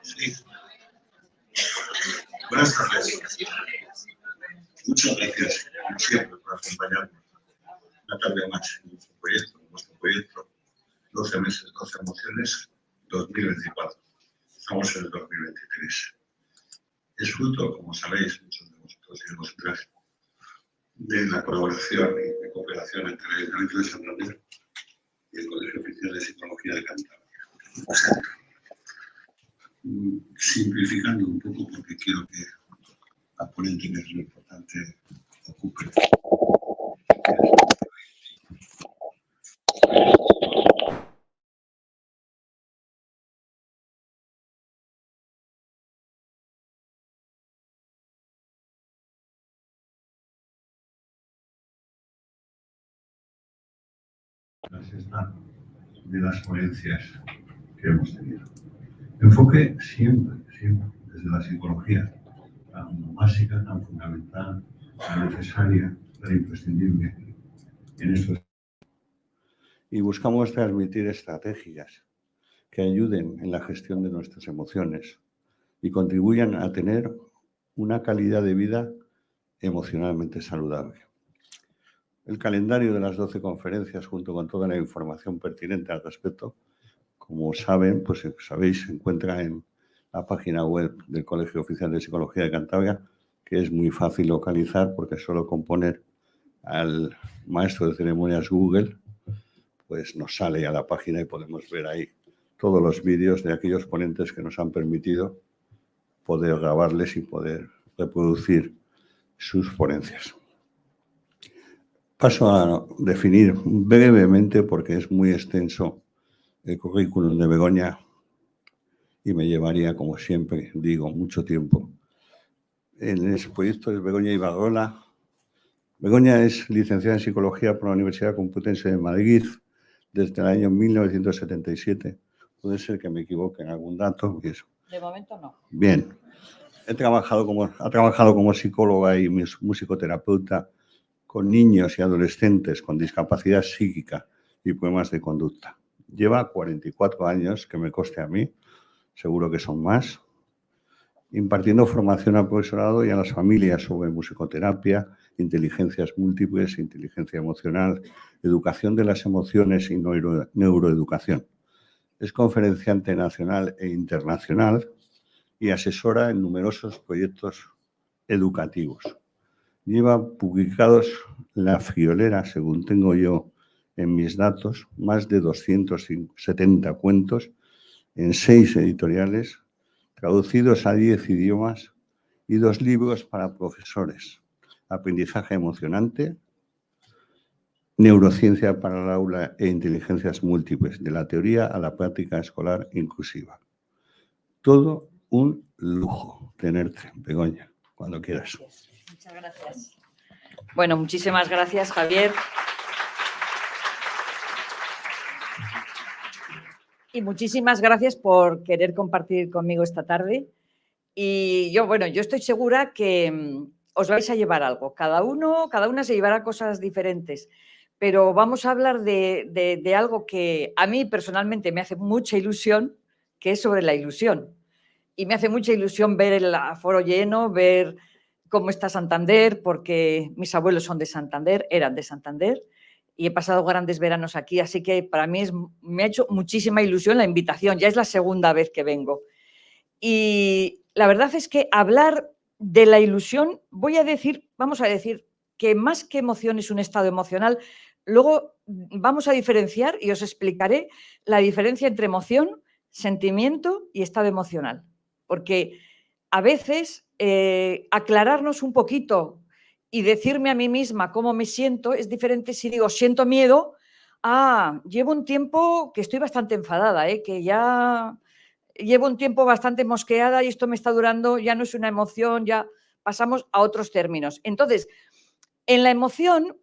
Sí. Buenas tardes. Muchas gracias, como siempre, por acompañarnos una tarde más en nuestro proyecto 12 meses, 12 emociones 2024. Estamos en el 2023. Es fruto, como sabéis, muchos de vosotros y de vosotras, de la colaboración y de cooperación entre el Colegio de Santander y el Colegio Oficial de Psicología de Cantabria. Simplificando un poco, porque quiero que la ponente, que es lo importante, ocupe. De las ponencias que hemos tenido. Enfoque siempre, desde la psicología, tan básica, tan fundamental, tan necesaria, tan imprescindible en estos. Y buscamos transmitir estrategias que ayuden en la gestión de nuestras emociones y contribuyan a tener una calidad de vida emocionalmente saludable. El calendario de las 12 conferencias, junto con toda la información pertinente al respecto, como saben, pues sabéis, se encuentra en la página web del Colegio Oficial de Psicología de Cantabria, que es muy fácil localizar porque solo con poner al maestro de ceremonias Google, pues nos sale a la página y podemos ver ahí todos los vídeos de aquellos ponentes que nos han permitido poder grabarles y poder reproducir sus ponencias. Paso a definir brevemente, porque es muy extenso, el currículum de Begoña y me llevaría, como siempre digo, mucho tiempo. En ese proyecto es Begoña Ibarrola. Begoña es licenciada en Psicología por la Universidad Complutense de Madrid desde el año 1977. Puede ser que me equivoque en algún dato. Y eso. De momento no. Bien. Ha trabajado como psicóloga y musicoterapeuta con niños y adolescentes con discapacidad psíquica y problemas de conducta. Lleva 44 años, que me conste a mí, seguro que son más, impartiendo formación al profesorado y a las familias sobre musicoterapia, inteligencias múltiples, inteligencia emocional, educación de las emociones y neuroeducación. Es conferenciante nacional e internacional y asesora en numerosos proyectos educativos. Lleva publicados La Friolera, según tengo yo en mis datos, más de 270 cuentos en 6 editoriales, traducidos a 10 idiomas y 2 libros para profesores. Aprendizaje emocionante, neurociencia para el aula e inteligencias múltiples, de la teoría a la práctica escolar inclusiva. Todo un lujo tenerte, Begoña, cuando quieras. Muchas gracias. Bueno, muchísimas gracias, Javier. Y muchísimas gracias por querer compartir conmigo esta tarde. Y yo estoy segura que os vais a llevar algo. Cada una se llevará cosas diferentes. Pero vamos a hablar de algo que a mí personalmente me hace mucha ilusión, que es sobre la ilusión. Y me hace mucha ilusión ver el aforo lleno, ver cómo está Santander, porque mis abuelos son de Santander, eran de Santander, y he pasado grandes veranos aquí, así que para mí me ha hecho muchísima ilusión la invitación, ya es la segunda vez que vengo. Y la verdad es que hablar de la ilusión, vamos a decir que más que emoción es un estado emocional. Luego vamos a diferenciar y os explicaré la diferencia entre emoción, sentimiento y estado emocional. Porque a veces aclararnos un poquito y decirme a mí misma cómo me siento es diferente si digo siento miedo. Llevo un tiempo que estoy bastante enfadada, que ya llevo un tiempo bastante mosqueada y esto me está durando, ya no es una emoción, ya pasamos a otros términos. Entonces, en la emoción,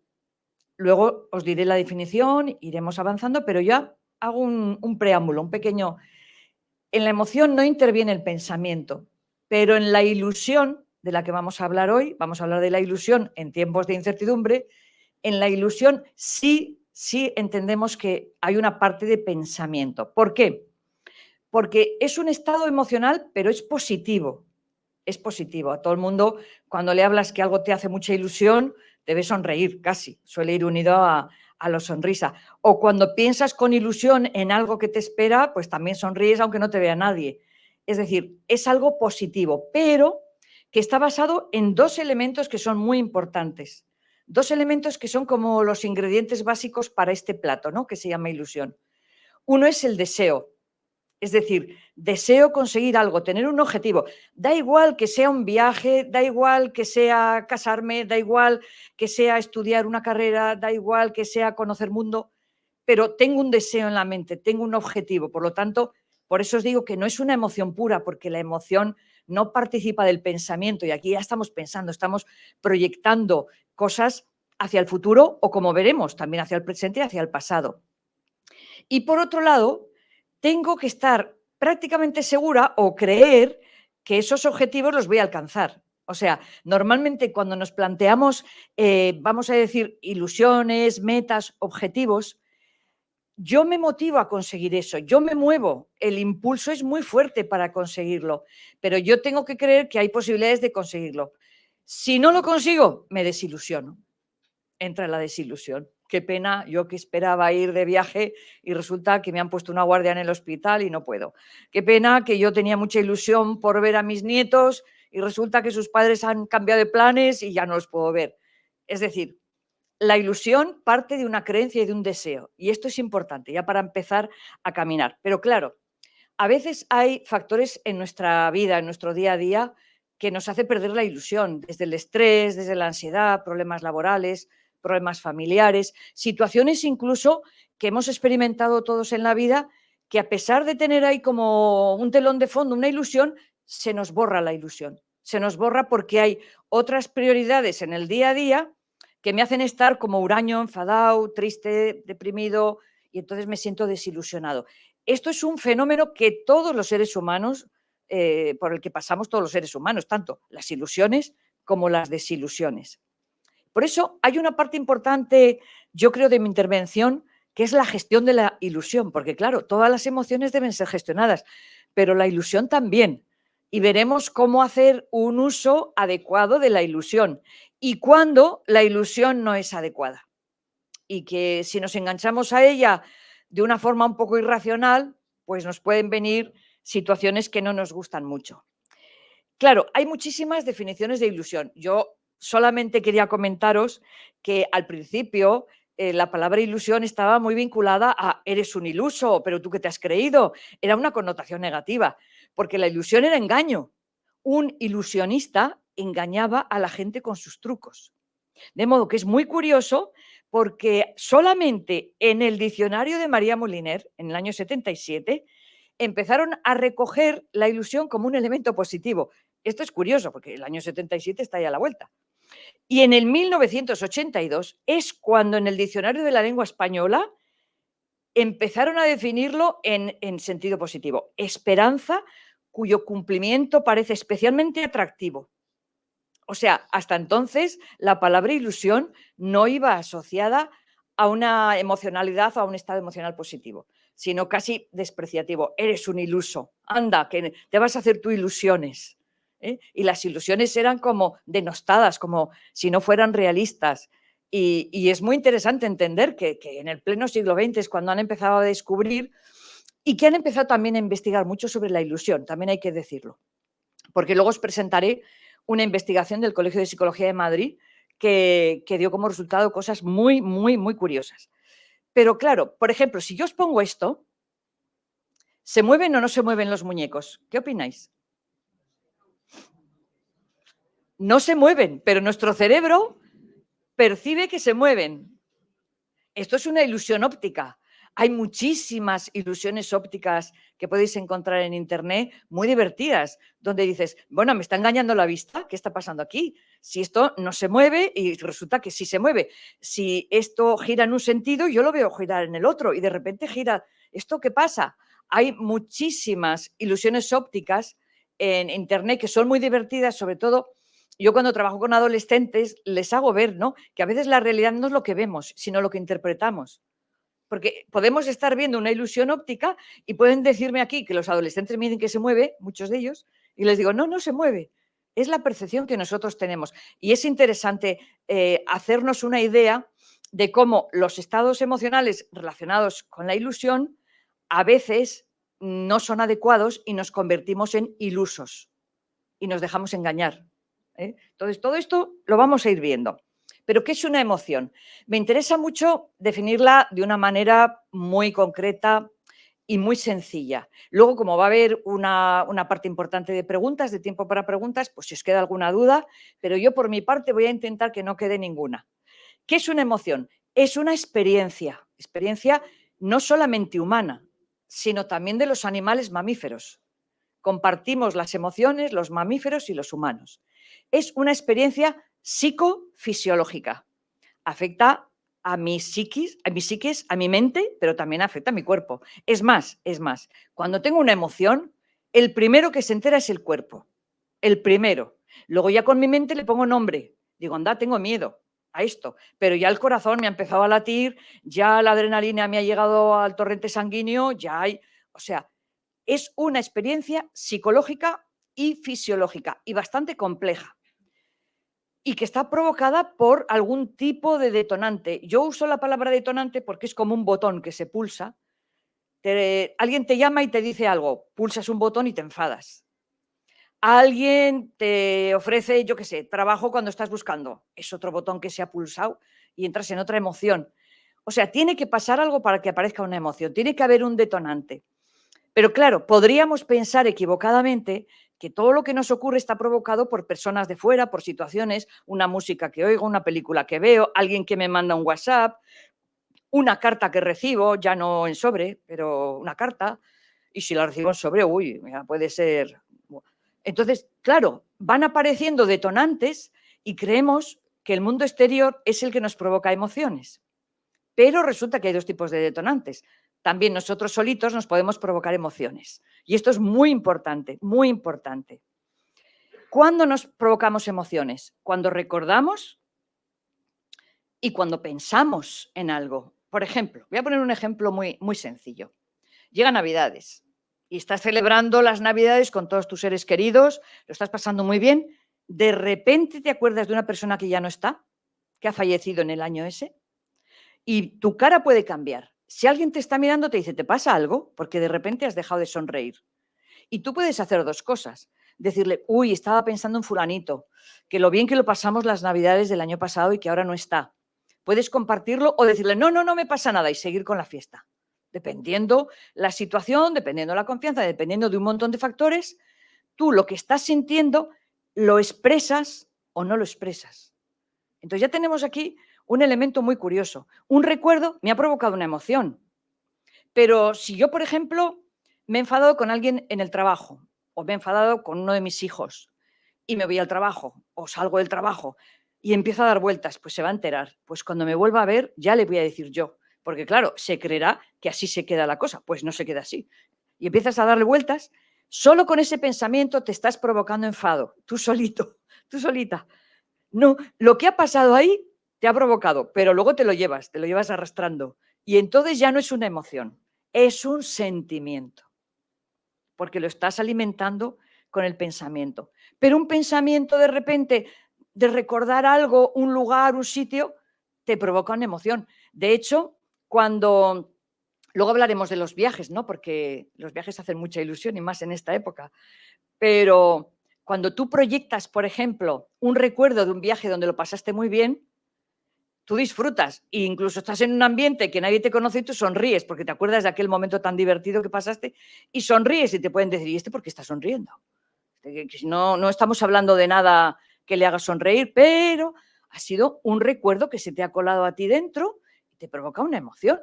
luego os diré la definición, iremos avanzando, pero ya hago un preámbulo, un pequeño. En la emoción no interviene el pensamiento, pero en la ilusión de la que vamos a hablar hoy, vamos a hablar de la ilusión en tiempos de incertidumbre, en la ilusión sí entendemos que hay una parte de pensamiento. ¿Por qué? porque es un estado emocional, pero es positivo. Es positivo. A todo el mundo, cuando le hablas que algo te hace mucha ilusión, debe sonreír casi, suele ir unido a la sonrisa. O cuando piensas con ilusión en algo que te espera, pues también sonríes aunque no te vea nadie. Es decir, es algo positivo, pero que está basado en dos elementos que son muy importantes. Dos elementos que son como los ingredientes básicos para este plato, ¿no? Que se llama ilusión. Uno es el deseo. Es decir, deseo conseguir algo, tener un objetivo. Da igual que sea un viaje, da igual que sea casarme, da igual que sea estudiar una carrera, da igual que sea conocer mundo, pero tengo un deseo en la mente, tengo un objetivo. Por lo tanto, por eso os digo que no es una emoción pura, porque la emoción no participa del pensamiento y aquí ya estamos pensando, estamos proyectando cosas hacia el futuro o, como veremos, también hacia el presente y hacia el pasado. Y por otro lado, tengo que estar prácticamente segura o creer que esos objetivos los voy a alcanzar. O sea, normalmente cuando nos planteamos, vamos a decir, ilusiones, metas, objetivos, yo me motivo a conseguir eso, yo me muevo, el impulso es muy fuerte para conseguirlo, pero yo tengo que creer que hay posibilidades de conseguirlo. Si no lo consigo, me desilusiono, entra la desilusión. Qué pena, yo que esperaba ir de viaje y resulta que me han puesto una guardia en el hospital y no puedo. Qué pena que yo tenía mucha ilusión por ver a mis nietos y resulta que sus padres han cambiado de planes y ya no los puedo ver. Es decir, la ilusión parte de una creencia y de un deseo. Y esto es importante ya para empezar a caminar. Pero claro, a veces hay factores en nuestra vida, en nuestro día a día, que nos hace perder la ilusión, desde el estrés, desde la ansiedad, problemas laborales, problemas familiares, situaciones incluso que hemos experimentado todos en la vida, que a pesar de tener ahí como un telón de fondo, una ilusión, se nos borra la ilusión. Se nos borra porque hay otras prioridades en el día a día que me hacen estar como huraño, enfadado, triste, deprimido, y entonces me siento desilusionado. Esto es un fenómeno que todos los seres humanos, por el que pasamos todos los seres humanos, tanto las ilusiones como las desilusiones. Por eso hay una parte importante, yo creo, de mi intervención, que es la gestión de la ilusión, porque claro, todas las emociones deben ser gestionadas, pero la ilusión también. Y veremos cómo hacer un uso adecuado de la ilusión y cuándo la ilusión no es adecuada. Y que si nos enganchamos a ella de una forma un poco irracional, pues nos pueden venir situaciones que no nos gustan mucho. Claro, hay muchísimas definiciones de ilusión. Yo solamente quería comentaros que al principio la palabra ilusión estaba muy vinculada a eres un iluso, pero tú qué te has creído. Era una connotación negativa, porque la ilusión era engaño. Un ilusionista engañaba a la gente con sus trucos. De modo que es muy curioso porque solamente en el diccionario de María Moliner, en el año 77, empezaron a recoger la ilusión como un elemento positivo. Esto es curioso porque el año 77 está ya a la vuelta. Y en el 1982 es cuando en el diccionario de la lengua española empezaron a definirlo en sentido positivo. Esperanza cuyo cumplimiento parece especialmente atractivo. O sea, hasta entonces la palabra ilusión no iba asociada a una emocionalidad o a un estado emocional positivo, sino casi despreciativo. Eres un iluso, anda, que te vas a hacer tú ilusiones. ¿Eh? Y las ilusiones eran como denostadas, como si no fueran realistas. Y es muy interesante entender que en el pleno siglo XX es cuando han empezado a descubrir y que han empezado también a investigar mucho sobre la ilusión, también hay que decirlo. Porque luego os presentaré una investigación del Colegio de Psicología de Madrid que dio como resultado cosas muy, muy, muy curiosas. Pero claro, por ejemplo, si yo os pongo esto, ¿se mueven o no se mueven los muñecos? ¿Qué opináis? No se mueven, pero nuestro cerebro percibe que se mueven. Esto es una ilusión óptica. Hay muchísimas ilusiones ópticas que podéis encontrar en Internet, muy divertidas, donde dices, bueno, me está engañando la vista, ¿qué está pasando aquí? Si esto no se mueve y resulta que sí se mueve. Si esto gira en un sentido, yo lo veo girar en el otro y de repente gira. ¿Esto qué pasa? Hay muchísimas ilusiones ópticas en Internet que son muy divertidas, sobre todo yo cuando trabajo con adolescentes les hago ver, ¿no?, que a veces la realidad no es lo que vemos, sino lo que interpretamos. Porque podemos estar viendo una ilusión óptica y pueden decirme aquí que los adolescentes me dicen que se mueve, muchos de ellos, y les digo, no, no se mueve. Es la percepción que nosotros tenemos. Y es interesante hacernos una idea de cómo los estados emocionales relacionados con la ilusión a veces no son adecuados y nos convertimos en ilusos y nos dejamos engañar. Entonces, todo esto lo vamos a ir viendo. ¿Pero qué es una emoción? Me interesa mucho definirla de una manera muy concreta y muy sencilla. Luego, como va a haber una parte importante de preguntas, de tiempo para preguntas, pues si os queda alguna duda, pero yo por mi parte voy a intentar que no quede ninguna. ¿Qué es una emoción? Es una experiencia no solamente humana, sino también de los animales mamíferos. Compartimos las emociones, los mamíferos y los humanos. Es una experiencia psicofisiológica. Afecta a mi psiquis, a mi mente, pero también afecta a mi cuerpo. Es más, cuando tengo una emoción, el primero que se entera es el cuerpo. El primero. Luego ya con mi mente le pongo nombre. Digo, anda, tengo miedo a esto. Pero ya el corazón me ha empezado a latir, ya la adrenalina me ha llegado al torrente sanguíneo, ya hay... O sea, es una experiencia psicológica y fisiológica y bastante compleja y que está provocada por algún tipo de detonante. Yo uso la palabra detonante porque es como un botón que se pulsa. Alguien te llama y te dice algo, pulsas un botón y te enfadas. Alguien te ofrece, yo qué sé, trabajo cuando estás buscando. Es otro botón que se ha pulsado y entras en otra emoción. O sea, tiene que pasar algo para que aparezca una emoción, tiene que haber un detonante. Pero claro, podríamos pensar equivocadamente que todo lo que nos ocurre está provocado por personas de fuera, por situaciones, una música que oigo, una película que veo, alguien que me manda un WhatsApp, una carta que recibo, ya no en sobre, pero una carta, y si la recibo en sobre, uy, mira, puede ser... Entonces, claro, van apareciendo detonantes y creemos que el mundo exterior es el que nos provoca emociones. Pero resulta que hay dos tipos de detonantes. También nosotros solitos nos podemos provocar emociones. Y esto es muy importante, muy importante. ¿Cuándo nos provocamos emociones? Cuando recordamos y cuando pensamos en algo. Por ejemplo, voy a poner un ejemplo muy, muy sencillo. Llega Navidades y estás celebrando las Navidades con todos tus seres queridos, lo estás pasando muy bien. De repente te acuerdas de una persona que ya no está, que ha fallecido en el año ese, y tu cara puede cambiar. Si alguien te está mirando, te dice, ¿te pasa algo? Porque de repente has dejado de sonreír. Y tú puedes hacer dos cosas. Decirle, uy, estaba pensando en fulanito, que lo bien que lo pasamos las Navidades del año pasado y que ahora no está. Puedes compartirlo o decirle, no, no, no me pasa nada y seguir con la fiesta. Dependiendo la situación, dependiendo la confianza, dependiendo de un montón de factores, tú lo que estás sintiendo lo expresas o no lo expresas. Entonces ya tenemos aquí un elemento muy curioso. Un recuerdo me ha provocado una emoción. Pero si yo, por ejemplo, me he enfadado con alguien en el trabajo o me he enfadado con uno de mis hijos y me voy al trabajo o salgo del trabajo y empiezo a dar vueltas, pues se va a enterar. Pues cuando me vuelva a ver ya le voy a decir yo. Porque claro, se creerá que así se queda la cosa. Pues no se queda así. Y empiezas a darle vueltas. Solo con ese pensamiento te estás provocando enfado. Tú solito, tú solita. No, lo que ha pasado ahí te ha provocado, pero luego te lo llevas arrastrando. Y entonces ya no es una emoción, es un sentimiento, porque lo estás alimentando con el pensamiento. Pero un pensamiento de repente de recordar algo, un lugar, un sitio, te provoca una emoción. De hecho, cuando... Luego hablaremos de los viajes, ¿no? Porque los viajes hacen mucha ilusión y más en esta época. Pero cuando tú proyectas, por ejemplo, un recuerdo de un viaje donde lo pasaste muy bien, tú disfrutas e incluso estás en un ambiente que nadie te conoce y tú sonríes porque te acuerdas de aquel momento tan divertido que pasaste y sonríes y te pueden decir, ¿y este por qué está sonriendo? Que no, no estamos hablando de nada que le haga sonreír, pero ha sido un recuerdo que se te ha colado a ti dentro y te provoca una emoción.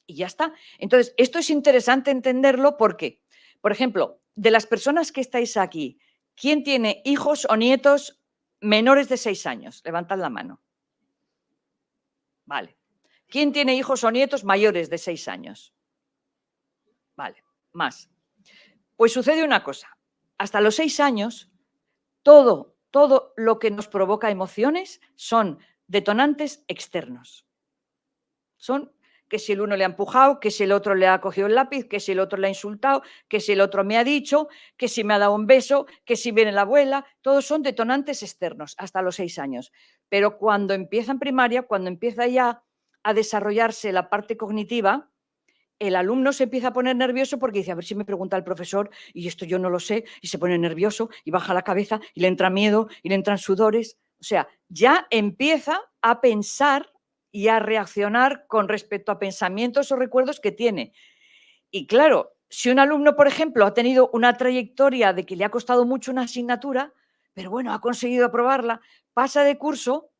Y ya está. Entonces, esto es interesante entenderlo porque, por ejemplo, de las personas que estáis aquí, ¿quién tiene hijos o nietos menores de 6 años? Levantad la mano. Vale. ¿Quién tiene hijos o nietos mayores de 6 años? Vale, más. Pues sucede una cosa. Hasta los 6 años, todo lo que nos provoca emociones son detonantes externos. Son que si el uno le ha empujado, que si el otro le ha cogido el lápiz, que si el otro le ha insultado, que si el otro me ha dicho, que si me ha dado un beso, que si viene la abuela. Todos son detonantes externos hasta los 6 años. Pero cuando empieza en primaria, cuando empieza ya a desarrollarse la parte cognitiva, el alumno se empieza a poner nervioso porque dice, a ver si me pregunta el profesor y esto yo no lo sé, y se pone nervioso y baja la cabeza y le entra miedo y le entran sudores. O sea, ya empieza a pensar y a reaccionar con respecto a pensamientos o recuerdos que tiene. Y claro, si un alumno, por ejemplo, ha tenido una trayectoria de que le ha costado mucho una asignatura, pero bueno, ha conseguido aprobarla, pasa de curso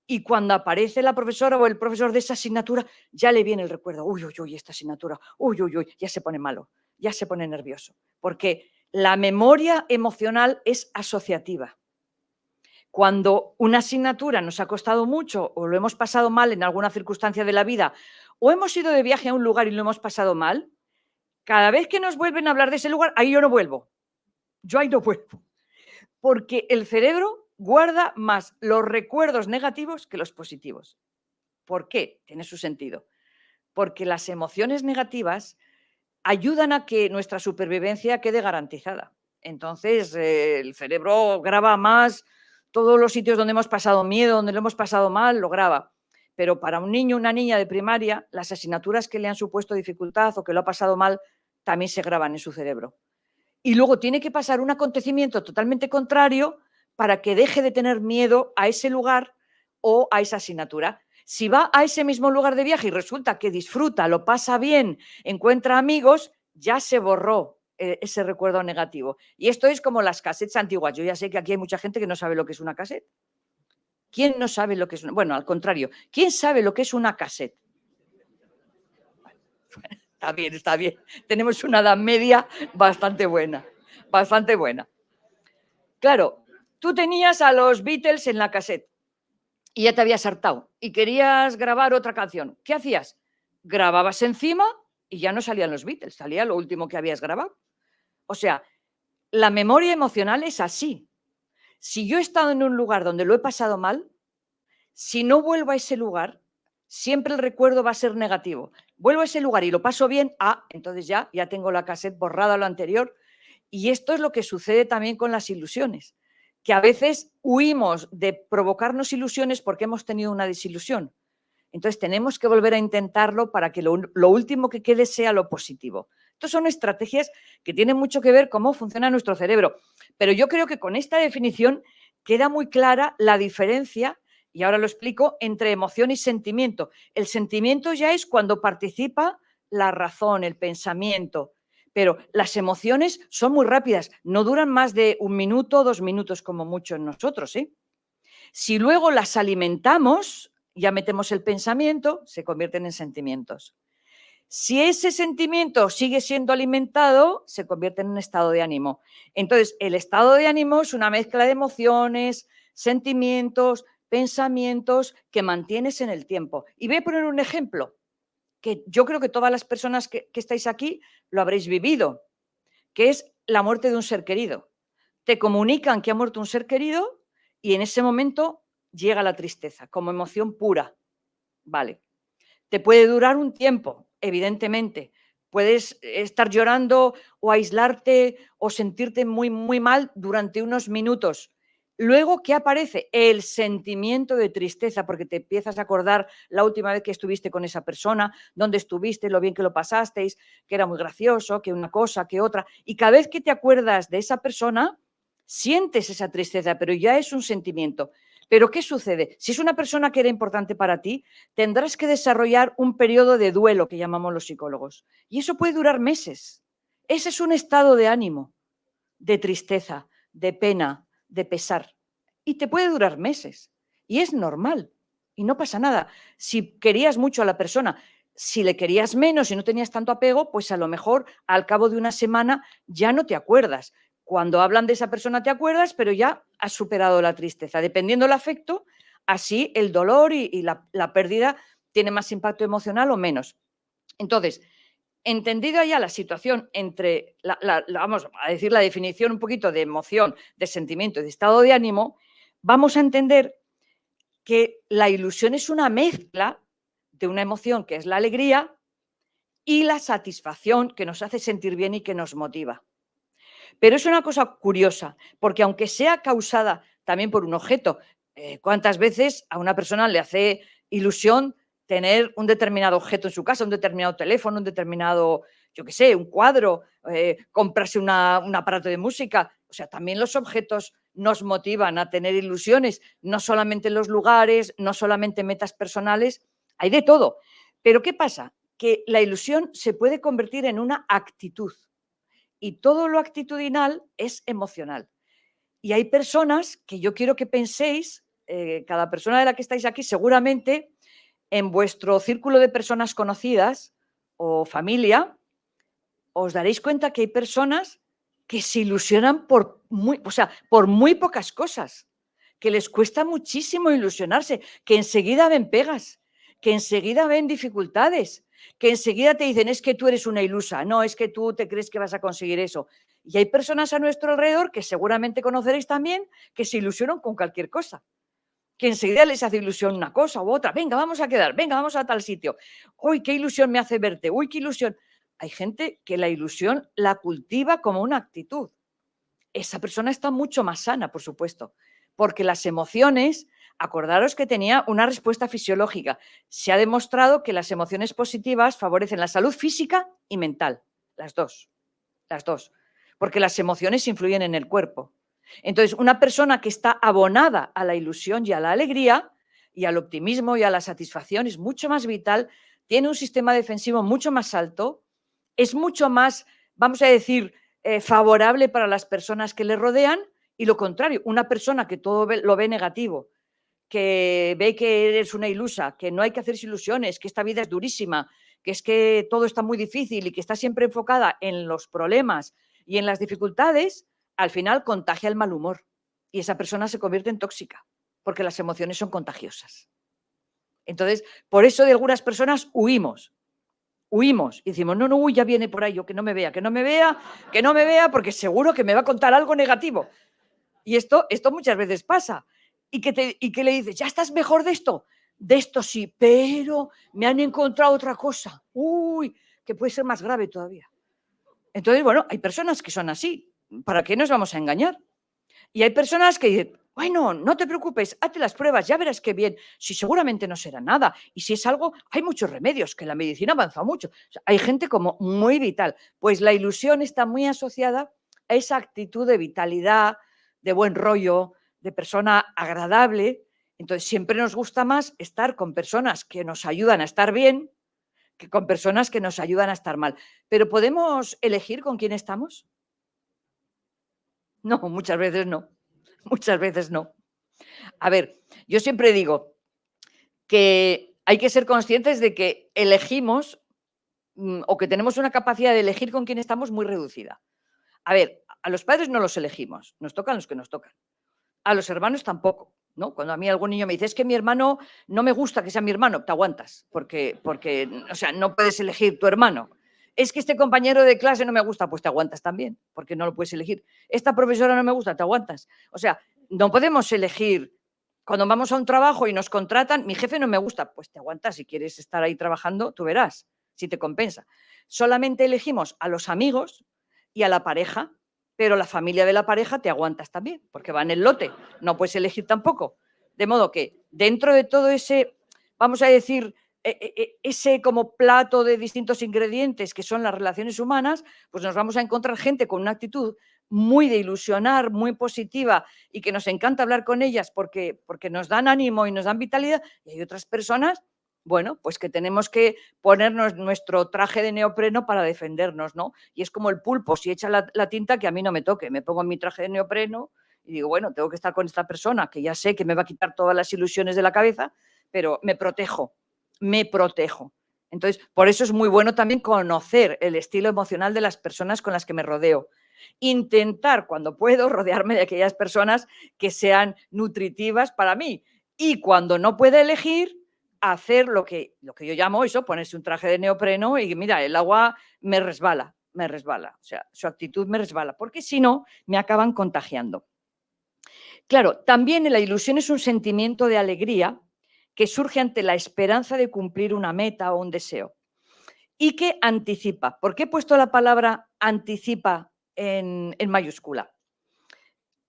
y cuando aparece la profesora o el profesor de esa asignatura, ya le viene el recuerdo, uy, uy, uy, esta asignatura, uy, uy, uy, ya se pone malo, ya se pone nervioso, porque la memoria emocional es asociativa. Cuando una asignatura nos ha costado mucho o lo hemos pasado mal en alguna circunstancia de la vida o hemos ido de viaje a un lugar y lo hemos pasado mal, cada vez que nos vuelven a hablar de ese lugar, ahí yo no vuelvo. Yo ahí no vuelvo. Porque el cerebro guarda más los recuerdos negativos que los positivos. ¿Por qué? Tiene su sentido. Porque las emociones negativas ayudan a que nuestra supervivencia quede garantizada. Entonces, el cerebro graba más todos los sitios donde hemos pasado miedo, donde lo hemos pasado mal, lo graba. Pero para un niño o una niña de primaria, las asignaturas que le han supuesto dificultad o que lo ha pasado mal también se graban en su cerebro. Y luego tiene que pasar un acontecimiento totalmente contrario para que deje de tener miedo a ese lugar o a esa asignatura. Si va a ese mismo lugar de viaje y resulta que disfruta, lo pasa bien, encuentra amigos, ya se borró ese recuerdo negativo. Y esto es como las cassettes antiguas. Yo ya sé que aquí hay mucha gente que no sabe lo que es una cassette. ¿Quién no sabe lo que es una? Bueno, al contrario, ¿quién sabe lo que es una cassette? Está bien, está bien. Tenemos una edad media bastante buena, bastante buena. Claro, tú tenías a los Beatles en la cassette y ya te habías hartado y querías grabar otra canción. ¿Qué hacías? Grababas encima y ya no salían los Beatles, salía lo último que habías grabado. O sea, la memoria emocional es así. Si yo he estado en un lugar donde lo he pasado mal, si no vuelvo a ese lugar, siempre el recuerdo va a ser negativo. Vuelvo a ese lugar y lo paso bien, entonces ya tengo la cassette borrada lo anterior. Y esto es lo que sucede también con las ilusiones, que a veces huimos de provocarnos ilusiones porque hemos tenido una desilusión. Entonces tenemos que volver a intentarlo para que lo último que quede sea lo positivo. Estas son estrategias que tienen mucho que ver cómo funciona nuestro cerebro. Pero yo creo que con esta definición queda muy clara la diferencia, y ahora lo explico, entre emoción y sentimiento. El sentimiento ya es cuando participa la razón, el pensamiento. Pero las emociones son muy rápidas, no duran más de 1 minuto, 2 minutos como mucho en nosotros, ¿eh? Si luego las alimentamos, ya metemos el pensamiento, se convierten en sentimientos. Si ese sentimiento sigue siendo alimentado, se convierte en un estado de ánimo. Entonces, el estado de ánimo es una mezcla de emociones, sentimientos, pensamientos que mantienes en el tiempo. Y voy a poner un ejemplo que yo creo que todas las personas que estáis aquí lo habréis vivido, que es la muerte de un ser querido. Te comunican que ha muerto un ser querido y en ese momento llega la tristeza como emoción pura. Vale. Te puede durar un tiempo, evidentemente. Puedes estar llorando o aislarte o sentirte muy, muy mal durante unos minutos. Luego, ¿qué aparece? El sentimiento de tristeza, porque te empiezas a acordar la última vez que estuviste con esa persona, dónde estuviste, lo bien que lo pasasteis, que era muy gracioso, que una cosa, que otra. Y cada vez que te acuerdas de esa persona, sientes esa tristeza, pero ya es un sentimiento. Pero ¿qué sucede? Si es una persona que era importante para ti, tendrás que desarrollar un periodo de duelo que llamamos los psicólogos. Y eso puede durar meses. Ese es un estado de ánimo, de tristeza, de pena, de pesar. Y te puede durar meses. Y es normal. Y no pasa nada. Si querías mucho a la persona, si le querías menos y no tenías tanto apego, pues a lo mejor al cabo de una semana ya no te acuerdas. Cuando hablan de esa persona te acuerdas, pero ya has superado la tristeza. Dependiendo del afecto, así el dolor y la pérdida tiene más impacto emocional o menos. Entonces, entendida ya la situación entre, vamos a decir la definición un poquito de emoción, de sentimiento y de estado de ánimo, vamos a entender que la ilusión es una mezcla de una emoción que es la alegría y la satisfacción que nos hace sentir bien y que nos motiva. Pero es una cosa curiosa, porque aunque sea causada también por un objeto, ¿cuántas veces a una persona le hace ilusión tener un determinado objeto en su casa, un determinado teléfono, un determinado, yo qué sé, un cuadro, comprarse un aparato de música? O sea, también los objetos nos motivan a tener ilusiones, no solamente en los lugares, no solamente metas personales, hay de todo. Pero ¿qué pasa? Que la ilusión se puede convertir en una actitud y todo lo actitudinal es emocional. Y hay personas que yo quiero que penséis, cada persona de la que estáis aquí, seguramente en vuestro círculo de personas conocidas o familia, os daréis cuenta que hay personas que se ilusionan por muy pocas cosas, que les cuesta muchísimo ilusionarse, que enseguida ven pegas, que enseguida ven dificultades, que enseguida te dicen es que tú eres una ilusa, no, es que tú te crees que vas a conseguir eso. Y hay personas a nuestro alrededor que seguramente conoceréis también que se ilusionan con cualquier cosa, que enseguida les hace ilusión una cosa u otra. Venga, vamos a quedar, venga, vamos a tal sitio. Uy, qué ilusión me hace verte, uy, qué ilusión. Hay gente que la ilusión la cultiva como una actitud. Esa persona está mucho más sana, por supuesto, porque las emociones, acordaros que tenía una respuesta fisiológica. Se ha demostrado que las emociones positivas favorecen la salud física y mental, las dos, porque las emociones influyen en el cuerpo. Entonces, una persona que está abonada a la ilusión y a la alegría y al optimismo y a la satisfacción es mucho más vital, tiene un sistema defensivo mucho más alto, es mucho más, vamos a decir, favorable para las personas que le rodean, y lo contrario, una persona que todo lo ve negativo, que ve que eres una ilusa, que no hay que hacerse ilusiones, que esta vida es durísima, que es que todo está muy difícil y que está siempre enfocada en los problemas y en las dificultades, al final contagia el mal humor y esa persona se convierte en tóxica, porque las emociones son contagiosas. Entonces, por eso de algunas personas huimos y decimos, no, no, uy, ya viene por ahí, yo que no me vea, que no me vea, que no me vea, porque seguro que me va a contar algo negativo. Y esto muchas veces pasa. Y que le dices, ¿ya estás mejor de esto? De esto sí, pero me han encontrado otra cosa. Uy, que puede ser más grave todavía. Entonces, bueno, hay personas que son así. ¿Para qué nos vamos a engañar? Y hay personas que dicen, bueno, no te preocupes, hazte las pruebas, ya verás qué bien. Si seguramente no será nada. Y si es algo, hay muchos remedios, que la medicina avanza mucho. O sea, hay gente como muy vital. Pues la ilusión está muy asociada a esa actitud de vitalidad, de buen rollo, de persona agradable. Entonces, siempre nos gusta más estar con personas que nos ayudan a estar bien que con personas que nos ayudan a estar mal. Pero ¿podemos elegir con quién estamos? No, muchas veces no. Muchas veces no. A ver, yo siempre digo que hay que ser conscientes de que elegimos o que tenemos una capacidad de elegir con quién estamos muy reducida. A ver, a los padres no los elegimos, nos tocan los que nos tocan. A los hermanos tampoco, ¿no? Cuando a mí algún niño me dice, es que mi hermano no me gusta que sea mi hermano, te aguantas, porque, o sea, no puedes elegir tu hermano. Es que este compañero de clase no me gusta, pues te aguantas también, porque no lo puedes elegir. Esta profesora no me gusta, te aguantas. O sea, no podemos elegir. Cuando vamos a un trabajo y nos contratan, mi jefe no me gusta, pues te aguantas. Si quieres estar ahí trabajando, tú verás si te compensa. Solamente elegimos a los amigos y a la pareja, pero la familia de la pareja te aguantas también, porque va en el lote, no puedes elegir tampoco. De modo que dentro de todo ese, vamos a decir, ese como plato de distintos ingredientes que son las relaciones humanas, pues nos vamos a encontrar gente con una actitud muy de ilusionar, muy positiva y que nos encanta hablar con ellas porque nos dan ánimo y nos dan vitalidad, y hay otras personas, bueno, pues que tenemos que ponernos nuestro traje de neopreno para defendernos, ¿no? Y es como el pulpo, si echa la tinta, que a mí no me toque, me pongo en mi traje de neopreno y digo, bueno, tengo que estar con esta persona que ya sé que me va a quitar todas las ilusiones de la cabeza, pero me protejo, me protejo. Entonces, por eso es muy bueno también conocer el estilo emocional de las personas con las que me rodeo. Intentar, cuando puedo, rodearme de aquellas personas que sean nutritivas para mí. Y cuando no pueda elegir, hacer lo que yo llamo eso, ponerse un traje de neopreno y mira, el agua me resbala, o sea, su actitud me resbala, porque si no, me acaban contagiando. Claro, también la ilusión es un sentimiento de alegría que surge ante la esperanza de cumplir una meta o un deseo y que anticipa. ¿Por qué he puesto la palabra anticipa en mayúscula?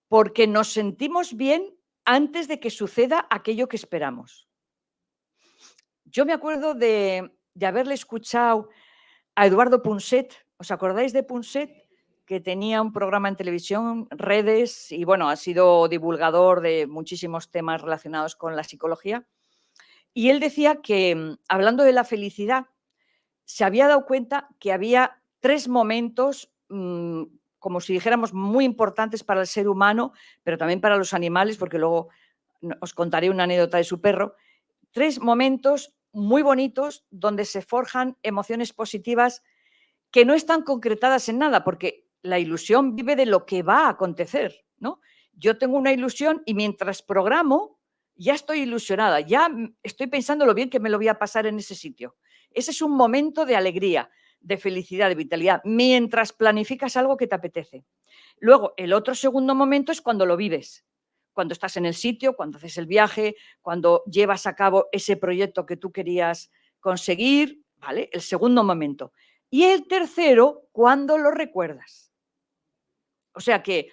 Porque nos sentimos bien antes de que suceda aquello que esperamos. Yo me acuerdo de haberle escuchado a Eduardo Punset. ¿Os acordáis de Punset? Que tenía un programa en televisión, redes, y bueno, ha sido divulgador de muchísimos temas relacionados con la psicología. Y él decía que, hablando de la felicidad, se había dado cuenta que había 3 momentos, como si dijéramos, muy importantes para el ser humano, pero también para los animales, porque luego os contaré una anécdota de su perro. 3 momentos muy bonitos donde se forjan emociones positivas que no están concretadas en nada, porque la ilusión vive de lo que va a acontecer, ¿no? Yo tengo una ilusión y mientras programo, ya estoy ilusionada, ya estoy pensando lo bien que me lo voy a pasar en ese sitio. Ese es un momento de alegría, de felicidad, de vitalidad, mientras planificas algo que te apetece. Luego, el otro segundo momento es cuando lo vives, cuando estás en el sitio, cuando haces el viaje, cuando llevas a cabo ese proyecto que tú querías conseguir, ¿vale? El segundo momento. Y el tercero, cuando lo recuerdas. O sea que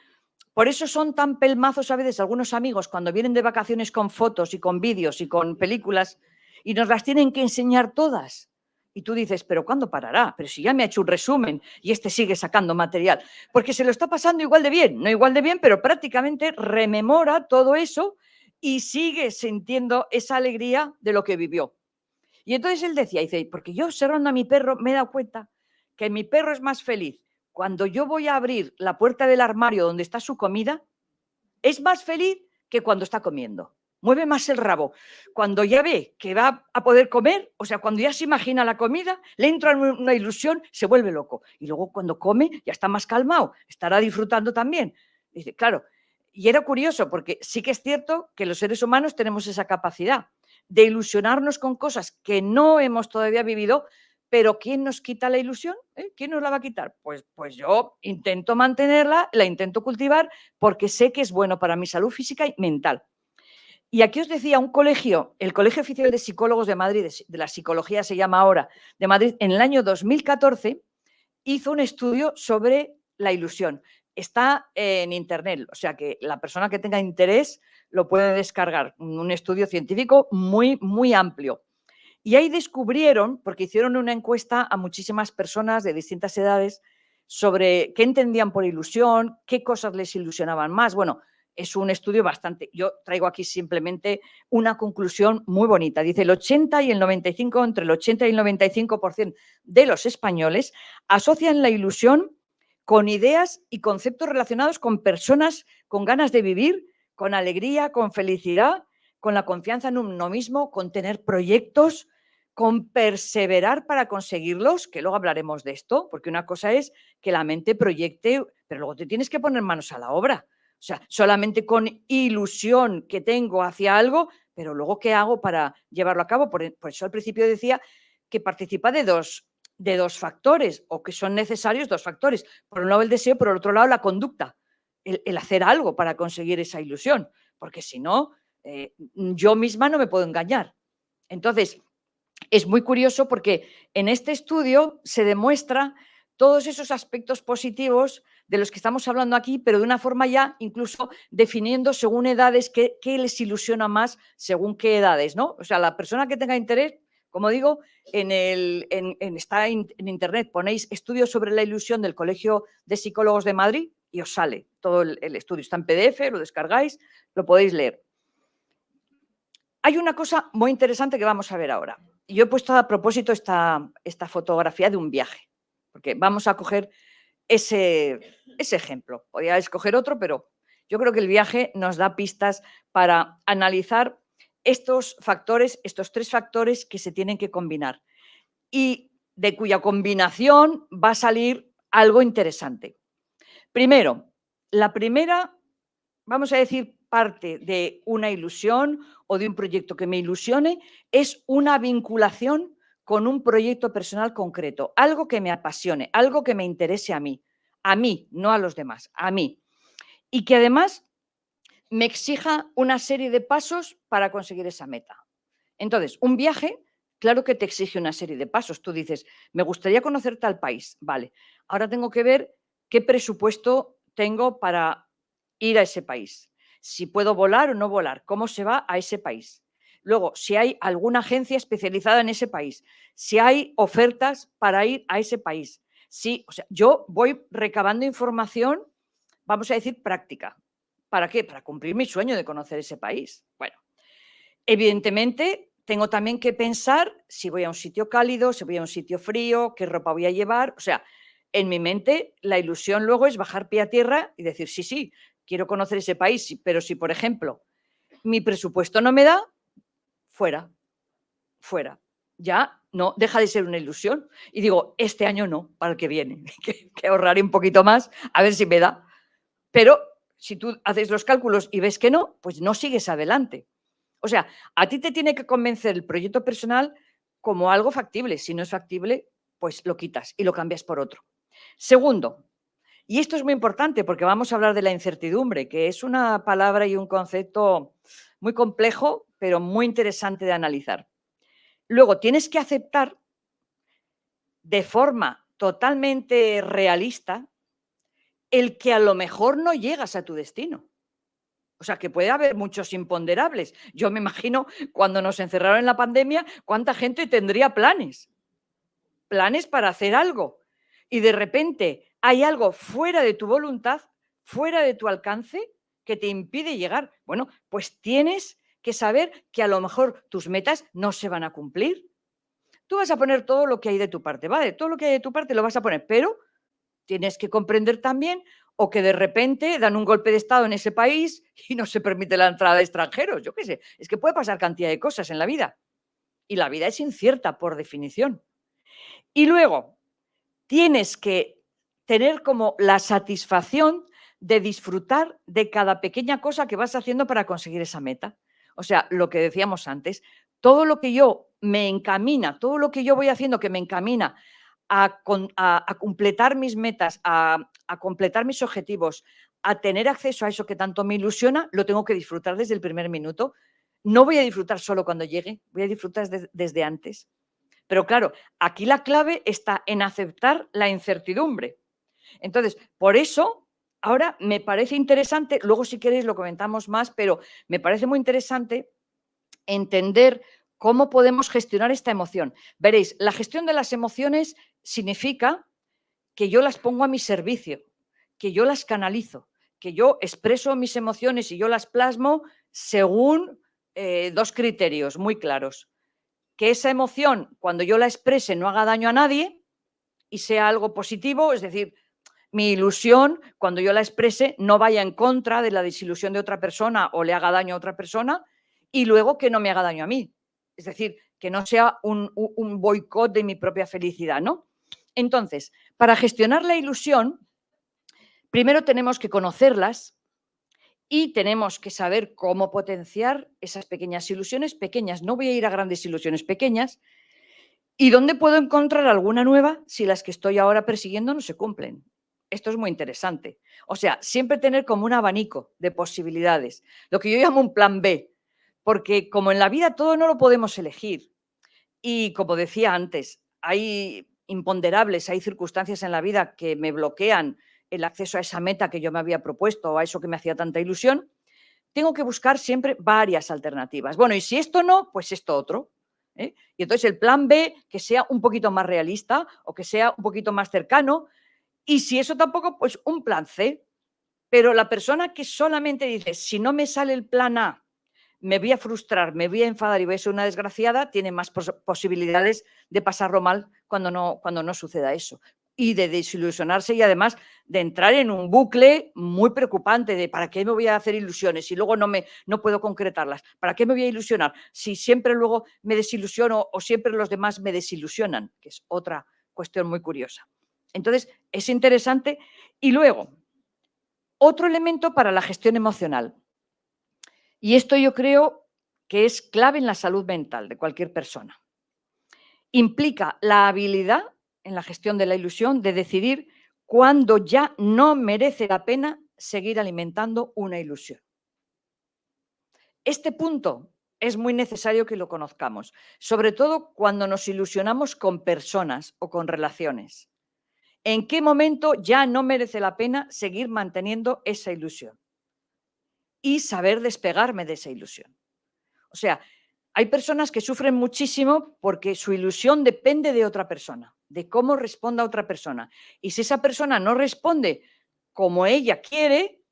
por eso son tan pelmazos a veces algunos amigos cuando vienen de vacaciones con fotos y con vídeos y con películas y nos las tienen que enseñar todas. Y tú dices, pero ¿cuándo parará? Pero si ya me ha hecho un resumen y este sigue sacando material. Porque se lo está pasando igual de bien, no igual de bien, pero prácticamente rememora todo eso y sigue sintiendo esa alegría de lo que vivió. Y entonces él decía, dice, porque yo observando a mi perro me he dado cuenta que mi perro es más feliz cuando yo voy a abrir la puerta del armario donde está su comida, es más feliz que cuando está comiendo. Mueve más el rabo. Cuando ya ve que va a poder comer, o sea, cuando ya se imagina la comida, le entra una ilusión, se vuelve loco. Y luego cuando come ya está más calmado, estará disfrutando también. Dice, claro, y era curioso porque sí que es cierto que los seres humanos tenemos esa capacidad de ilusionarnos con cosas que no hemos todavía vivido, pero ¿quién nos quita la ilusión? ¿Quién nos la va a quitar? Pues yo intento mantenerla, la intento cultivar porque sé que es bueno para mi salud física y mental. Y aquí os decía, un colegio, el Colegio Oficial de Psicólogos de Madrid, de la psicología se llama ahora, de Madrid, en el año 2014, hizo un estudio sobre la ilusión. Está en internet, o sea que la persona que tenga interés lo puede descargar. Un estudio científico muy, muy amplio. Y ahí descubrieron, porque hicieron una encuesta a muchísimas personas de distintas edades sobre qué entendían por ilusión, qué cosas les ilusionaban más. Bueno, es un estudio bastante, yo traigo aquí simplemente una conclusión muy bonita. Dice el 80 y el 95, entre el 80 y el 95% de los españoles asocian la ilusión con ideas y conceptos relacionados con personas con ganas de vivir, con alegría, con felicidad, con la confianza en uno mismo, con tener proyectos, con perseverar para conseguirlos, que luego hablaremos de esto, porque una cosa es que la mente proyecte, pero luego te tienes que poner manos a la obra. O sea, solamente con ilusión que tengo hacia algo, pero luego ¿qué hago para llevarlo a cabo? Por eso al principio decía que participa de dos factores, o que son necesarios dos factores. Por un lado el deseo, por el otro lado la conducta, el hacer algo para conseguir esa ilusión, porque si no, yo misma no me puedo engañar. Entonces, es muy curioso porque en este estudio se demuestra todos esos aspectos positivos de los que estamos hablando aquí, pero de una forma ya incluso definiendo según edades qué les ilusiona más según qué edades, ¿no? O sea, la persona que tenga interés, como digo, está en internet, ponéis estudios sobre la ilusión del Colegio de Psicólogos de Madrid y os sale todo el estudio. Está en PDF, lo descargáis, lo podéis leer. Hay una cosa muy interesante que vamos a ver ahora. Yo he puesto a propósito esta fotografía de un viaje, porque vamos a coger ese ejemplo. Podría escoger otro, pero yo creo que el viaje nos da pistas para analizar estos factores, estos 3 factores que se tienen que combinar y de cuya combinación va a salir algo interesante. Primero, la primera, vamos a decir, parte de una ilusión o de un proyecto que me ilusione es una vinculación con un proyecto personal concreto, algo que me apasione, algo que me interese a mí, no a los demás, a mí. Y que además me exija una serie de pasos para conseguir esa meta. Entonces, un viaje, claro que te exige una serie de pasos. Tú dices, me gustaría conocer tal país. Vale, ahora tengo que ver qué presupuesto tengo para ir a ese país. Si puedo volar o no volar, cómo se va a ese país. Luego, si hay alguna agencia especializada en ese país, si hay ofertas para ir a ese país. Sí, o sea, yo voy recabando información, vamos a decir, práctica. ¿Para qué? Para cumplir mi sueño de conocer ese país. Bueno, evidentemente, tengo también que pensar si voy a un sitio cálido, si voy a un sitio frío, qué ropa voy a llevar. O sea, en mi mente la ilusión luego es bajar pie a tierra y decir, sí, sí, quiero conocer ese país, pero si, por ejemplo, mi presupuesto no me da, fuera, fuera. Ya no, deja de ser una ilusión. Y digo, este año no, para el que viene, que ahorraré un poquito más, a ver si me da. Pero si tú haces los cálculos y ves que no, pues no sigues adelante. O sea, a ti te tiene que convencer el proyecto personal como algo factible. Si no es factible, pues lo quitas y lo cambias por otro. Segundo, y esto es muy importante porque vamos a hablar de la incertidumbre, que es una palabra y un concepto muy complejo, pero muy interesante de analizar. Luego, tienes que aceptar de forma totalmente realista el que a lo mejor no llegas a tu destino. O sea, que puede haber muchos imponderables. Yo me imagino cuando nos encerraron en la pandemia, cuánta gente tendría planes, planes para hacer algo. Y de repente hay algo fuera de tu voluntad, fuera de tu alcance, que te impide llegar. Bueno, pues tienes que saber que a lo mejor tus metas no se van a cumplir. Tú vas a poner todo lo que hay de tu parte, ¿vale? Todo lo que hay de tu parte lo vas a poner, pero tienes que comprender también o que de repente dan un golpe de estado en ese país y no se permite la entrada de extranjeros. Yo qué sé, es que puede pasar cantidad de cosas en la vida y la vida es incierta por definición. Y luego tienes que tener como la satisfacción de disfrutar de cada pequeña cosa que vas haciendo para conseguir esa meta. O sea, lo que decíamos antes, todo lo que yo me encamina, todo lo que yo voy haciendo que me encamina a completar mis metas, a completar mis objetivos, a tener acceso a eso que tanto me ilusiona, lo tengo que disfrutar desde el primer minuto. No voy a disfrutar solo cuando llegue, voy a disfrutar desde antes. Pero claro, aquí la clave está en aceptar la incertidumbre. Entonces, por eso, ahora me parece interesante, luego si queréis lo comentamos más, pero me parece muy interesante entender cómo podemos gestionar esta emoción. Veréis, la gestión de las emociones significa que yo las pongo a mi servicio, que yo las canalizo, que yo expreso mis emociones y yo las plasmo según dos criterios muy claros. Que esa emoción, cuando yo la exprese, no haga daño a nadie y sea algo positivo, es decir, mi ilusión, cuando yo la exprese, no vaya en contra de la desilusión de otra persona o le haga daño a otra persona, y luego que no me haga daño a mí. Es decir, que no sea un boicot de mi propia felicidad, ¿no? Entonces, para gestionar la ilusión, primero tenemos que conocerlas y tenemos que saber cómo potenciar esas pequeñas ilusiones pequeñas. No voy a ir a grandes ilusiones pequeñas. ¿Y dónde puedo encontrar alguna nueva si las que estoy ahora persiguiendo no se cumplen? Esto es muy interesante. O sea, siempre tener como un abanico de posibilidades, lo que yo llamo un plan B, porque como en la vida todo no lo podemos elegir y como decía antes, hay imponderables, hay circunstancias en la vida que me bloquean el acceso a esa meta que yo me había propuesto o a eso que me hacía tanta ilusión, tengo que buscar siempre varias alternativas. Bueno, y si esto no, pues esto otro. ¿Eh? Y entonces el plan B, que sea un poquito más realista o que sea un poquito más cercano. Y si eso tampoco, pues un plan C. Pero la persona que solamente dice, si no me sale el plan A, me voy a frustrar, me voy a enfadar y voy a ser una desgraciada, tiene más posibilidades de pasarlo mal cuando no suceda eso. Y de desilusionarse y además de entrar en un bucle muy preocupante de ¿para qué me voy a hacer ilusiones si luego no puedo concretarlas? ¿Para qué me voy a ilusionar si siempre luego me desilusiono o siempre los demás me desilusionan? Que es otra cuestión muy curiosa. Entonces, es interesante. Y luego, otro elemento para la gestión emocional. Y esto yo creo que es clave en la salud mental de cualquier persona. Implica la habilidad en la gestión de la ilusión de decidir cuándo ya no merece la pena seguir alimentando una ilusión. Este punto es muy necesario que lo conozcamos, sobre todo cuando nos ilusionamos con personas o con relaciones. ¿En qué momento ya no merece la pena seguir manteniendo esa ilusión? Y saber despegarme de esa ilusión. O sea, hay personas que sufren muchísimo porque su ilusión depende de otra persona, de cómo responda otra persona. Y si esa persona no responde como ella quiere,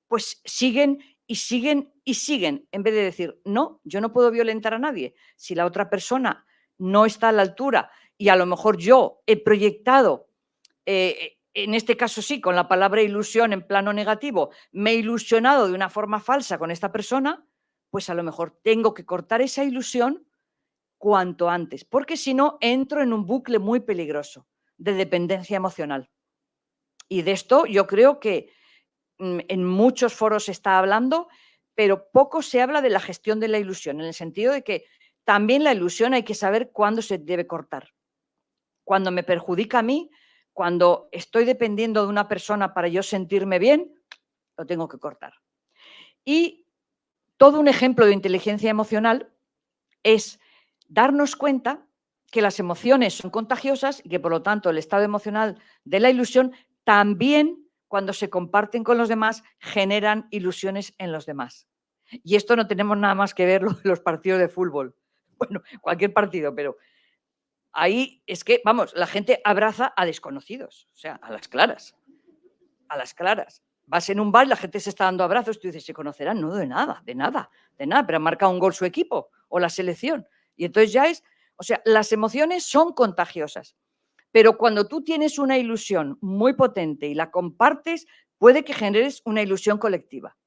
pues siguen y siguen y siguen, en vez de decir, no, yo no puedo violentar a nadie. Si la otra persona no está a la altura y a lo mejor yo he proyectado, en este caso sí, con la palabra ilusión en plano negativo, me he ilusionado de una forma falsa con esta persona, pues a lo mejor tengo que cortar esa ilusión cuanto antes, porque si no entro en un bucle muy peligroso de dependencia emocional. Y de esto yo creo que en muchos foros se está hablando, pero poco se habla de la gestión de la ilusión, en el sentido de que también la ilusión hay que saber cuándo se debe cortar. Cuando me perjudica a mí, cuando estoy dependiendo de una persona para yo sentirme bien, lo tengo que cortar. Y todo un ejemplo de inteligencia emocional es darnos cuenta que las emociones son contagiosas y que, por lo tanto, el estado emocional de la ilusión también, cuando se comparten con los demás, generan ilusiones en los demás. Y esto no tenemos nada más que verlo en los partidos de fútbol. Bueno, cualquier partido, pero ahí es que, vamos, la gente abraza a desconocidos, o sea, a las claras, a las claras. Vas en un bar, la gente se está dando abrazos, tú dices, ¿se conocerán? No, de nada, de nada, de nada, pero ha marcado un gol su equipo o la selección. Y entonces ya es, o sea, las emociones son contagiosas, pero cuando tú tienes una ilusión muy potente y la compartes, puede que generes una ilusión colectiva.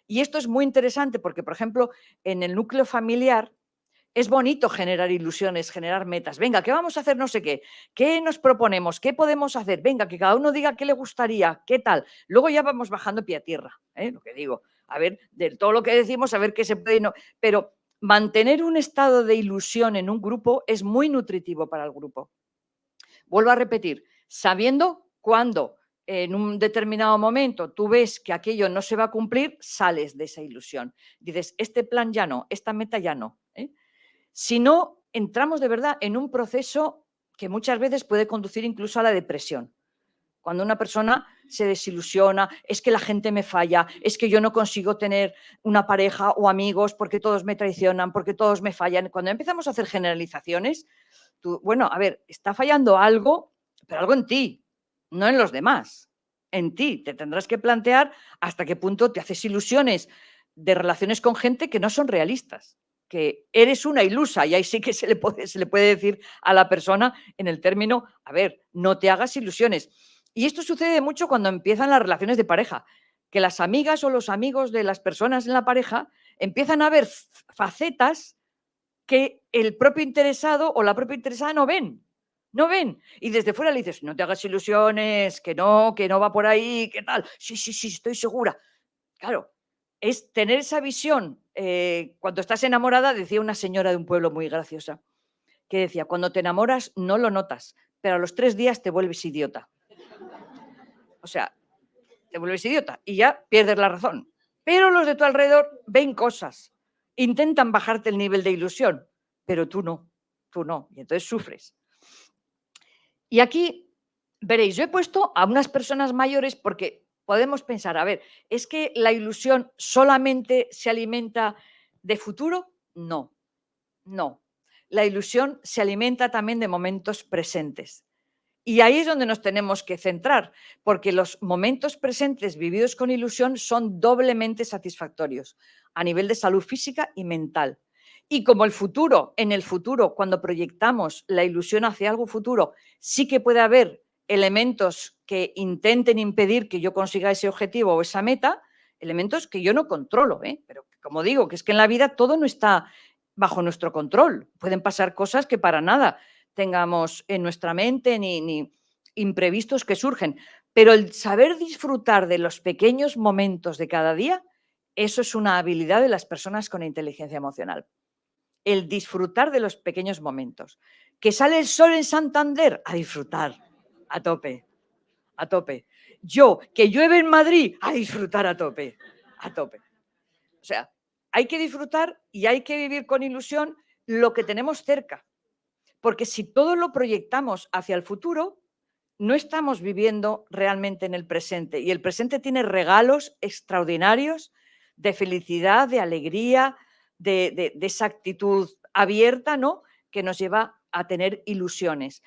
Y esto es muy interesante porque, por ejemplo, en el núcleo familiar, es bonito generar ilusiones, generar metas. Venga, ¿qué vamos a hacer? No sé qué. ¿Qué nos proponemos? ¿Qué podemos hacer? Venga, que cada uno diga qué le gustaría, qué tal. Luego ya vamos bajando pie a tierra, lo que digo. A ver, de todo lo que decimos, a ver qué se puede y no. Pero mantener un estado de ilusión en un grupo es muy nutritivo para el grupo. Vuelvo a repetir, sabiendo cuándo en un determinado momento tú ves que aquello no se va a cumplir, sales de esa ilusión. Dices, este plan ya no, esta meta ya no. Si no, entramos de verdad en un proceso que muchas veces puede conducir incluso a la depresión. Cuando una persona se desilusiona, es que la gente me falla, es que yo no consigo tener una pareja o amigos porque todos me traicionan, porque todos me fallan. Cuando empezamos a hacer generalizaciones, tú, bueno, a ver, está fallando algo, pero algo en ti, no en los demás. En ti. Te tendrás que plantear hasta qué punto te haces ilusiones de relaciones con gente que no son realistas, que eres una ilusa, y ahí sí que se le puede decir a la persona en el término, a ver, no te hagas ilusiones. Y esto sucede mucho cuando empiezan las relaciones de pareja, que las amigas o los amigos de las personas en la pareja empiezan a ver facetas que el propio interesado o la propia interesada no ven. No ven. Y desde fuera le dices, no te hagas ilusiones, que no va por ahí, ¿qué tal? Sí, sí, sí, estoy segura. Claro, es tener esa visión. Cuando estás enamorada, decía una señora de un pueblo muy graciosa, que decía, cuando te enamoras no lo notas, pero a los 3 días te vuelves idiota. O sea, te vuelves idiota y ya pierdes la razón. Pero los de tu alrededor ven cosas, intentan bajarte el nivel de ilusión, pero tú no, y entonces sufres. Y aquí veréis, yo he puesto a unas personas mayores porque podemos pensar, a ver, ¿es que la ilusión solamente se alimenta de futuro? No, no. La ilusión se alimenta también de momentos presentes. Y ahí es donde nos tenemos que centrar, porque los momentos presentes vividos con ilusión son doblemente satisfactorios a nivel de salud física y mental. Y como en el futuro, cuando proyectamos la ilusión hacia algo futuro, sí que puede haber elementos que intenten impedir que yo consiga ese objetivo o esa meta, elementos que yo no controlo, pero como digo, que es que en la vida todo no está bajo nuestro control. Pueden pasar cosas que para nada tengamos en nuestra mente ni imprevistos que surgen. Pero el saber disfrutar de los pequeños momentos de cada día, eso es una habilidad de las personas con inteligencia emocional. El disfrutar de los pequeños momentos. Que sale el sol en Santander, a disfrutar, a tope, a tope. Yo, que llueve en Madrid, a disfrutar a tope, a tope. O sea, hay que disfrutar y hay que vivir con ilusión lo que tenemos cerca, porque si todo lo proyectamos hacia el futuro, no estamos viviendo realmente en el presente, y el presente tiene regalos extraordinarios de felicidad, de alegría, de esa actitud abierta, ¿no?, que nos lleva a tener ilusiones.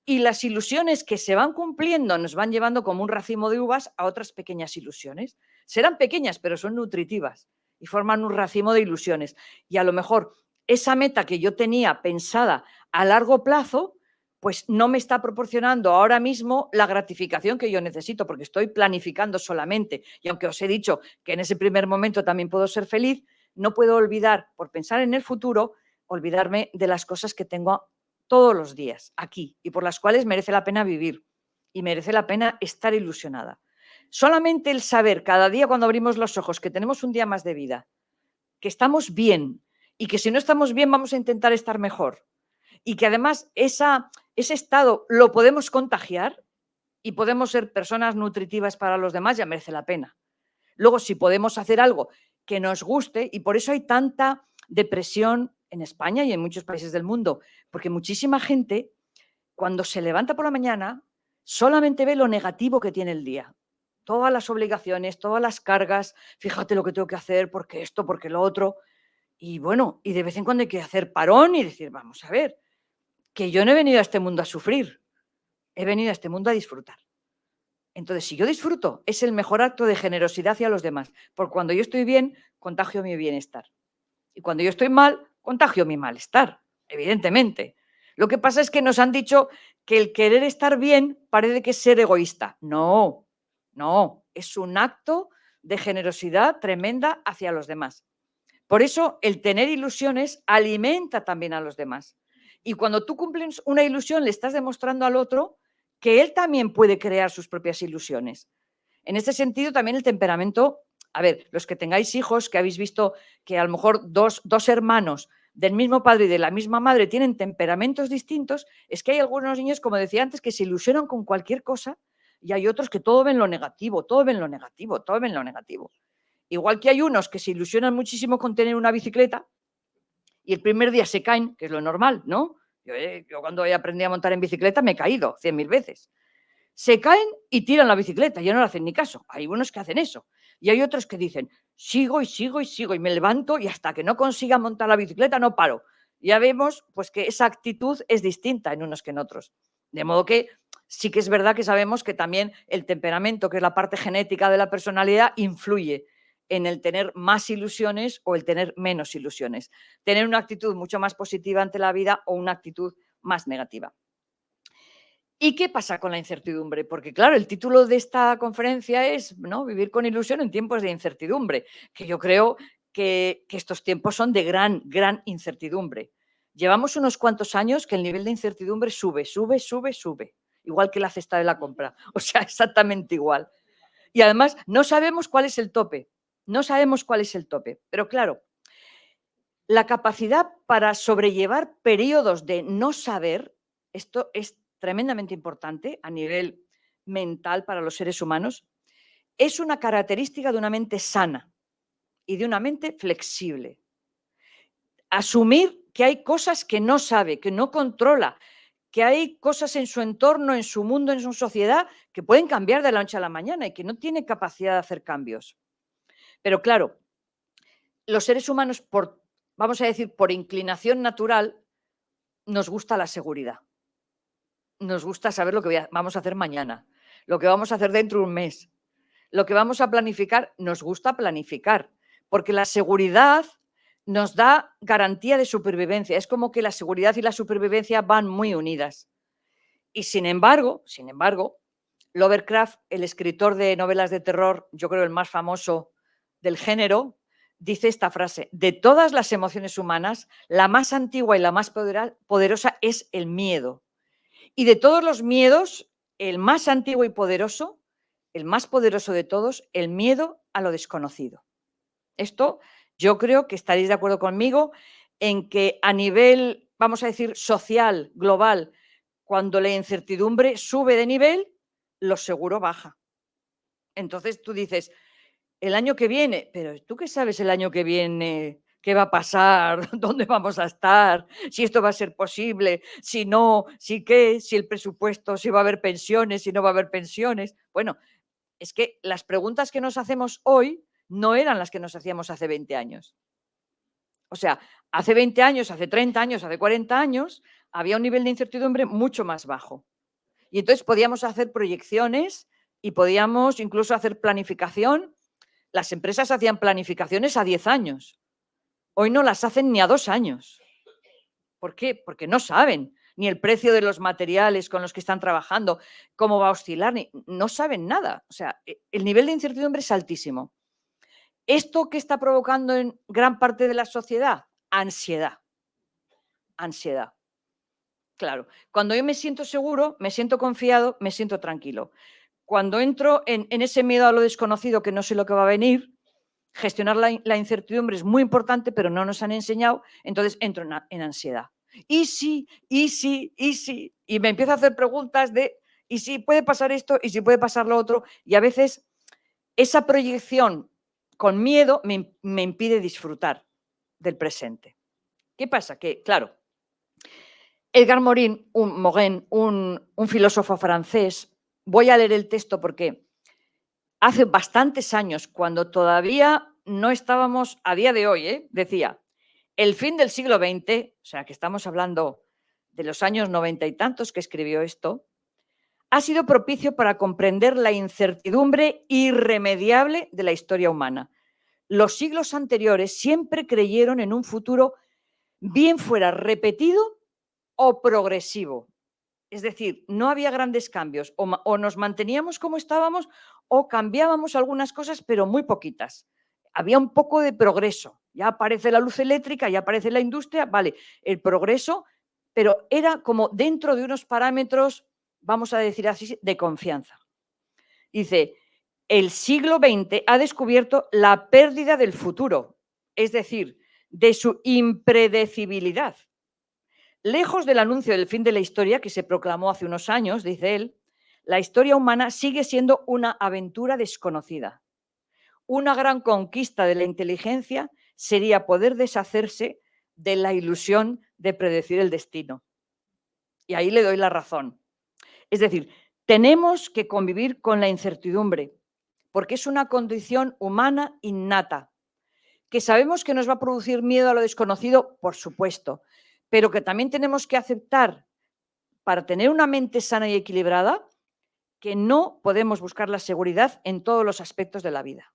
Y las ilusiones que se van cumpliendo nos van llevando como un racimo de uvas a otras pequeñas ilusiones. Serán pequeñas, pero son nutritivas y forman un racimo de ilusiones. Y a lo mejor esa meta que yo tenía pensada a largo plazo, pues no me está proporcionando ahora mismo la gratificación que yo necesito, porque estoy planificando solamente. Y aunque os he dicho que en ese primer momento también puedo ser feliz, no puedo olvidar, por pensar en el futuro, olvidarme de las cosas que tengo todos los días aquí y por las cuales merece la pena vivir y merece la pena estar ilusionada. Solamente el saber cada día cuando abrimos los ojos que tenemos un día más de vida, que estamos bien y que si no estamos bien vamos a intentar estar mejor y que además ese estado lo podemos contagiar y podemos ser personas nutritivas para los demás, ya merece la pena. Luego, si podemos hacer algo que nos guste, y por eso hay tanta depresión en España y en muchos países del mundo, porque muchísima gente, cuando se levanta por la mañana, solamente ve lo negativo que tiene el día. Todas las obligaciones, todas las cargas, fíjate lo que tengo que hacer, porque esto, porque lo otro. Y bueno, y de vez en cuando hay que hacer parón y decir, vamos a ver, que yo no he venido a este mundo a sufrir, he venido a este mundo a disfrutar. Entonces, si yo disfruto, es el mejor acto de generosidad hacia los demás, porque cuando yo estoy bien, contagio mi bienestar. Y cuando yo estoy mal, contagio mi malestar, evidentemente. Lo que pasa es que nos han dicho que el querer estar bien parece que es ser egoísta. No, no, es un acto de generosidad tremenda hacia los demás. Por eso el tener ilusiones alimenta también a los demás. Y cuando tú cumples una ilusión, le estás demostrando al otro que él también puede crear sus propias ilusiones. En este sentido, también el temperamento, a ver, los que tengáis hijos, que habéis visto que a lo mejor dos hermanos del mismo padre y de la misma madre tienen temperamentos distintos, es que hay algunos niños, como decía antes, que se ilusionan con cualquier cosa y hay otros que todo ven lo negativo, todo ven lo negativo, todo ven lo negativo. Igual que hay unos que se ilusionan muchísimo con tener una bicicleta y el primer día se caen, que es lo normal, ¿no? Yo cuando aprendí a montar en bicicleta me he caído 100.000 veces. Se caen y tiran la bicicleta, ya no le hacen ni caso. Hay unos que hacen eso. Y hay otros que dicen, sigo y sigo y sigo y me levanto y hasta que no consiga montar la bicicleta no paro. Ya vemos pues que esa actitud es distinta en unos que en otros. De modo que sí que es verdad que sabemos que también el temperamento, que es la parte genética de la personalidad, influye en el tener más ilusiones o el tener menos ilusiones. Tener una actitud mucho más positiva ante la vida o una actitud más negativa. ¿Y qué pasa con la incertidumbre? Porque claro, el título de esta conferencia es, ¿no?, vivir con ilusión en tiempos de incertidumbre, que yo creo que estos tiempos son de gran, gran incertidumbre. Llevamos unos cuantos años que el nivel de incertidumbre sube, sube, sube, sube, igual que la cesta de la compra, o sea, exactamente igual. Y además no sabemos cuál es el tope, no sabemos cuál es el tope, pero claro, la capacidad para sobrellevar periodos de no saber, esto es tremendamente importante a nivel mental para los seres humanos, es una característica de una mente sana y de una mente flexible. Asumir que hay cosas que no sabe, que no controla, que hay cosas en su entorno, en su mundo, en su sociedad, que pueden cambiar de la noche a la mañana y que no tiene capacidad de hacer cambios. Pero claro, los seres humanos, vamos a decir, por inclinación natural, nos gusta la seguridad. Nos gusta saber lo que vamos a hacer mañana, lo que vamos a hacer dentro de un mes, lo que vamos a planificar. Nos gusta planificar, porque la seguridad nos da garantía de supervivencia. Es como que la seguridad y la supervivencia van muy unidas. Y sin embargo, Lovecraft, el escritor de novelas de terror, yo creo el más famoso del género, dice esta frase: de todas las emociones humanas, la más antigua y la más poderosa es el miedo. Y de todos los miedos, el más antiguo y poderoso, el más poderoso de todos, el miedo a lo desconocido. Esto yo creo que estaréis de acuerdo conmigo en que a nivel, vamos a decir, social, global, cuando la incertidumbre sube de nivel, lo seguro baja. Entonces tú dices, el año que viene, pero ¿tú qué sabes el año que viene? ¿Qué va a pasar? ¿Dónde vamos a estar? Si esto va a ser posible, si no, si qué, si el presupuesto, si va a haber pensiones, si no va a haber pensiones. Bueno, es que las preguntas que nos hacemos hoy no eran las que nos hacíamos hace 20 años. O sea, hace 20 años, hace 30 años, hace 40 años, había un nivel de incertidumbre mucho más bajo. Y entonces podíamos hacer proyecciones y podíamos incluso hacer planificación. Las empresas hacían planificaciones a 10 años. Hoy no las hacen ni a 2 años. ¿Por qué? Porque no saben ni el precio de los materiales con los que están trabajando, cómo va a oscilar, no saben nada. O sea, el nivel de incertidumbre es altísimo. ¿Esto qué está provocando en gran parte de la sociedad? Ansiedad. Ansiedad. Claro, cuando yo me siento seguro, me siento confiado, me siento tranquilo. Cuando entro en ese miedo a lo desconocido, que no sé lo que va a venir, gestionar la incertidumbre es muy importante, pero no nos han enseñado, entonces entro en ansiedad. ¿Y si? ¿Y si? ¿Y si? Y me empiezo a hacer preguntas de ¿y si puede pasar esto? ¿Y si puede pasar lo otro? Y a veces esa proyección con miedo me impide disfrutar del presente. ¿Qué pasa? Que, claro, Edgar Morin, un filósofo francés, voy a leer el texto porque hace bastantes años, cuando todavía no estábamos a día de hoy, decía, el fin del siglo XX, o sea que estamos hablando de los años 90 y tantos que escribió esto, ha sido propicio para comprender la incertidumbre irremediable de la historia humana. Los siglos anteriores siempre creyeron en un futuro bien fuera repetido o progresivo. Es decir, no había grandes cambios, o nos manteníamos como estábamos o cambiábamos algunas cosas, pero muy poquitas. Había un poco de progreso. Ya aparece la luz eléctrica, ya aparece la industria, vale, el progreso, pero era como dentro de unos parámetros, vamos a decir así, de confianza. Dice, el siglo XX ha descubierto la pérdida del futuro, es decir, de su impredecibilidad. Lejos del anuncio del fin de la historia que se proclamó hace unos años, dice él, la historia humana sigue siendo una aventura desconocida. Una gran conquista de la inteligencia sería poder deshacerse de la ilusión de predecir el destino. Y ahí le doy la razón. Es decir, tenemos que convivir con la incertidumbre, porque es una condición humana innata. ¿Que sabemos que nos va a producir miedo a lo desconocido? Por supuesto, pero que también tenemos que aceptar, para tener una mente sana y equilibrada, que no podemos buscar la seguridad en todos los aspectos de la vida.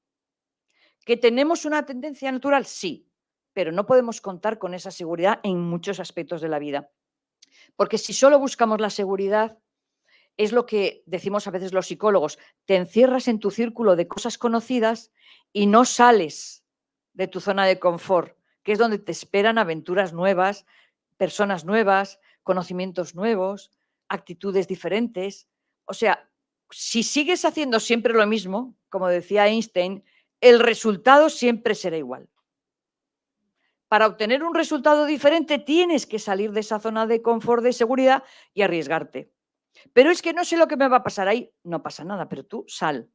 ¿Que tenemos una tendencia natural? Sí, pero no podemos contar con esa seguridad en muchos aspectos de la vida. Porque si solo buscamos la seguridad, es lo que decimos a veces los psicólogos, te encierras en tu círculo de cosas conocidas y no sales de tu zona de confort, que es donde te esperan aventuras nuevas, personas nuevas, conocimientos nuevos, actitudes diferentes. O sea, si sigues haciendo siempre lo mismo, como decía Einstein, el resultado siempre será igual. Para obtener un resultado diferente tienes que salir de esa zona de confort, de seguridad y arriesgarte. Pero es que no sé lo que me va a pasar ahí. No pasa nada, pero tú sal.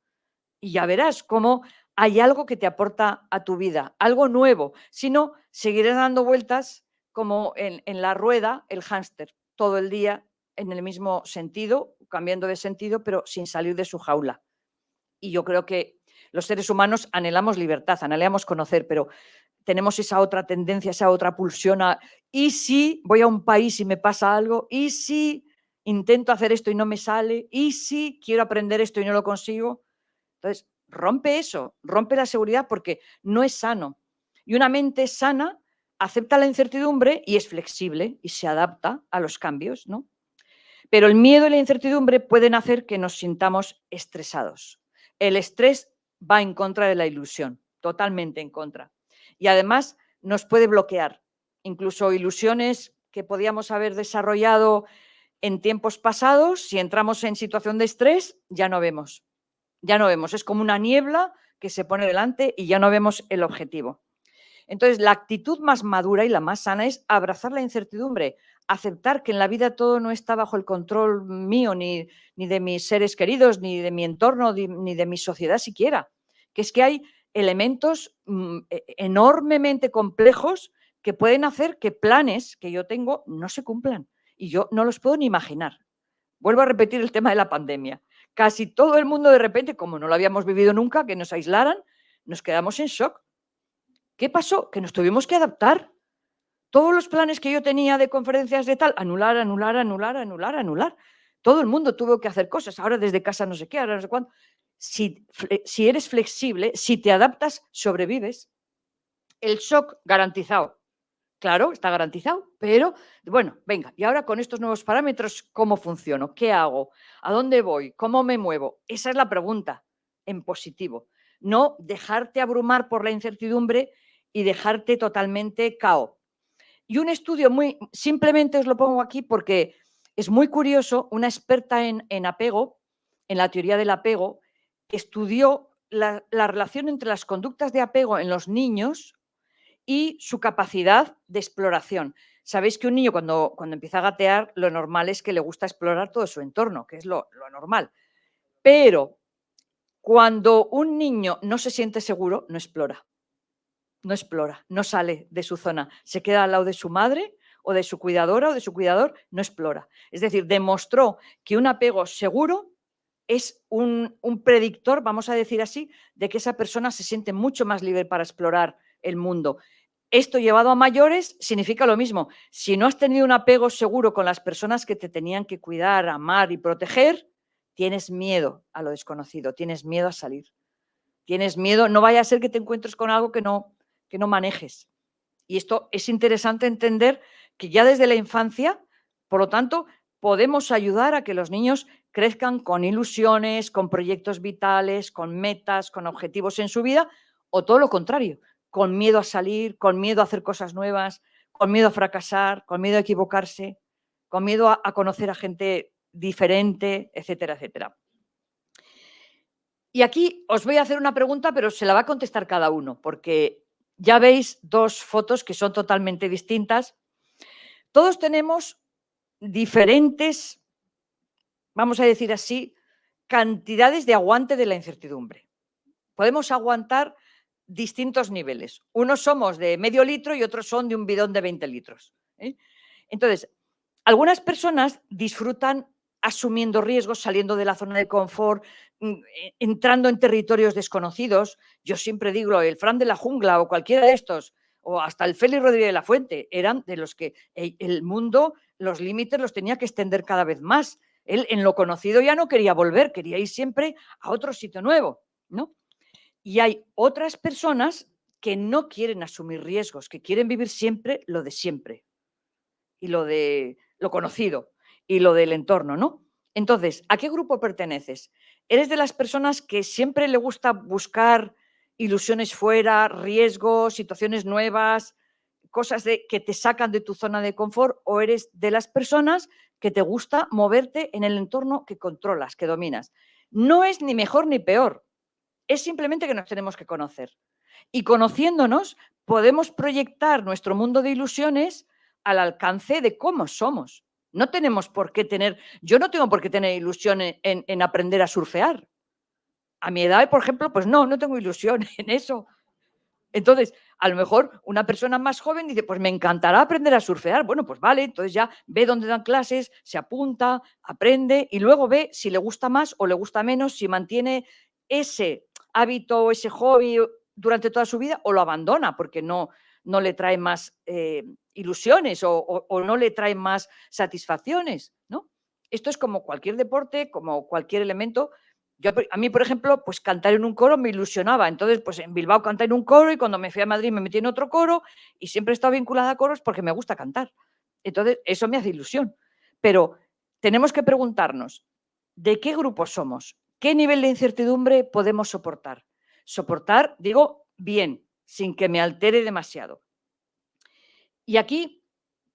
Y ya verás cómo hay algo que te aporta a tu vida, algo nuevo. Si no, seguirás dando vueltas como en la rueda, el hámster, todo el día en el mismo sentido, cambiando de sentido, pero sin salir de su jaula. Y yo creo que los seres humanos anhelamos libertad, anhelamos conocer, pero tenemos esa otra tendencia, esa otra pulsión a, ¿y si voy a un país y me pasa algo? ¿Y si intento hacer esto y no me sale? ¿Y si quiero aprender esto y no lo consigo? Entonces, rompe eso, rompe la seguridad porque no es sano. Y una mente sana acepta la incertidumbre y es flexible y se adapta a los cambios, ¿no? Pero el miedo y la incertidumbre pueden hacer que nos sintamos estresados. El estrés va en contra de la ilusión, totalmente en contra. Y además nos puede bloquear. Incluso ilusiones que podíamos haber desarrollado en tiempos pasados, si entramos en situación de estrés, ya no vemos. Ya no vemos. Es como una niebla que se pone delante y ya no vemos el objetivo. Entonces, la actitud más madura y la más sana es abrazar la incertidumbre, aceptar que en la vida todo no está bajo el control mío, ni de mis seres queridos, ni de mi entorno, ni de mi sociedad siquiera. Que es que hay elementos enormemente complejos que pueden hacer que planes que yo tengo no se cumplan y yo no los puedo ni imaginar. Vuelvo a repetir el tema de la pandemia. Casi todo el mundo de repente, como no lo habíamos vivido nunca, que nos aislaran, nos quedamos en shock. ¿Qué pasó? Que nos tuvimos que adaptar. Todos los planes que yo tenía de conferencias de tal, anular, anular, anular, anular, anular. Todo el mundo tuvo que hacer cosas. Ahora desde casa no sé qué, ahora no sé cuándo. Si eres flexible, si te adaptas, sobrevives. El shock garantizado. Claro, está garantizado, pero bueno, venga, y ahora con estos nuevos parámetros, ¿cómo funciono? ¿Qué hago? ¿A dónde voy? ¿Cómo me muevo? Esa es la pregunta en positivo. No dejarte abrumar por la incertidumbre y dejarte totalmente cao. Y un estudio simplemente os lo pongo aquí porque es muy curioso, una experta en apego, en la teoría del apego, estudió la relación entre las conductas de apego en los niños y su capacidad de exploración. Sabéis que un niño cuando empieza a gatear, lo normal es que le gusta explorar todo su entorno, que es lo normal. Pero cuando un niño no se siente seguro, no explora. No explora, no sale de su zona, se queda al lado de su madre o de su cuidadora o de su cuidador, no explora. Es decir, demostró que un apego seguro es un predictor, vamos a decir así, de que esa persona se siente mucho más libre para explorar el mundo. Esto llevado a mayores significa lo mismo. Si no has tenido un apego seguro con las personas que te tenían que cuidar, amar y proteger, tienes miedo a lo desconocido, tienes miedo a salir. Tienes miedo, no vaya a ser que te encuentres con algo que no manejes. Y esto es interesante entender que ya desde la infancia, por lo tanto, podemos ayudar a que los niños crezcan con ilusiones, con proyectos vitales, con metas, con objetivos en su vida, o todo lo contrario, con miedo a salir, con miedo a hacer cosas nuevas, con miedo a fracasar, con miedo a equivocarse, con miedo a conocer a gente diferente, etcétera, etcétera. Y aquí os voy a hacer una pregunta, pero se la va a contestar cada uno, porque ya veis dos fotos que son totalmente distintas. Todos tenemos diferentes, vamos a decir así, cantidades de aguante de la incertidumbre. Podemos aguantar distintos niveles. Unos somos de medio litro y otros son de un bidón de 20 litros. Entonces, algunas personas disfrutan asumiendo riesgos, saliendo de la zona de confort, entrando en territorios desconocidos. Yo siempre digo, el Fran de la Jungla o cualquiera de estos, o hasta el Félix Rodríguez de la Fuente, eran de los que el mundo, los límites los tenía que extender cada vez más. Él en lo conocido ya no quería volver, quería ir siempre a otro sitio nuevo, ¿no? Y hay otras personas que no quieren asumir riesgos, que quieren vivir siempre lo de siempre y lo de lo conocido y lo del entorno, ¿no? Entonces, ¿a qué grupo perteneces? ¿Eres de las personas que siempre le gusta buscar ilusiones fuera, riesgos, situaciones nuevas, cosas que te sacan de tu zona de confort? ¿O eres de las personas que te gusta moverte en el entorno que controlas, que dominas? No es ni mejor ni peor, es simplemente que nos tenemos que conocer. Y conociéndonos, podemos proyectar nuestro mundo de ilusiones al alcance de cómo somos. No tenemos por qué tener, yo no tengo por qué tener ilusión en aprender a surfear. A mi edad, por ejemplo, pues no tengo ilusión en eso. Entonces, a lo mejor una persona más joven dice, pues me encantará aprender a surfear. Bueno, pues vale, entonces ya ve dónde dan clases, se apunta, aprende y luego ve si le gusta más o le gusta menos, si mantiene ese hábito, ese hobby durante toda su vida o lo abandona porque no le trae más ilusiones o no le trae más satisfacciones, ¿no? Esto es como cualquier deporte, como cualquier elemento. A mí, por ejemplo, pues cantar en un coro me ilusionaba. Entonces, pues en Bilbao canté en un coro y cuando me fui a Madrid me metí en otro coro y siempre he estado vinculada a coros porque me gusta cantar. Entonces, eso me hace ilusión. Pero tenemos que preguntarnos, ¿de qué grupo somos? ¿Qué nivel de incertidumbre podemos soportar? Soportar, digo, bien, sin que me altere demasiado. Y aquí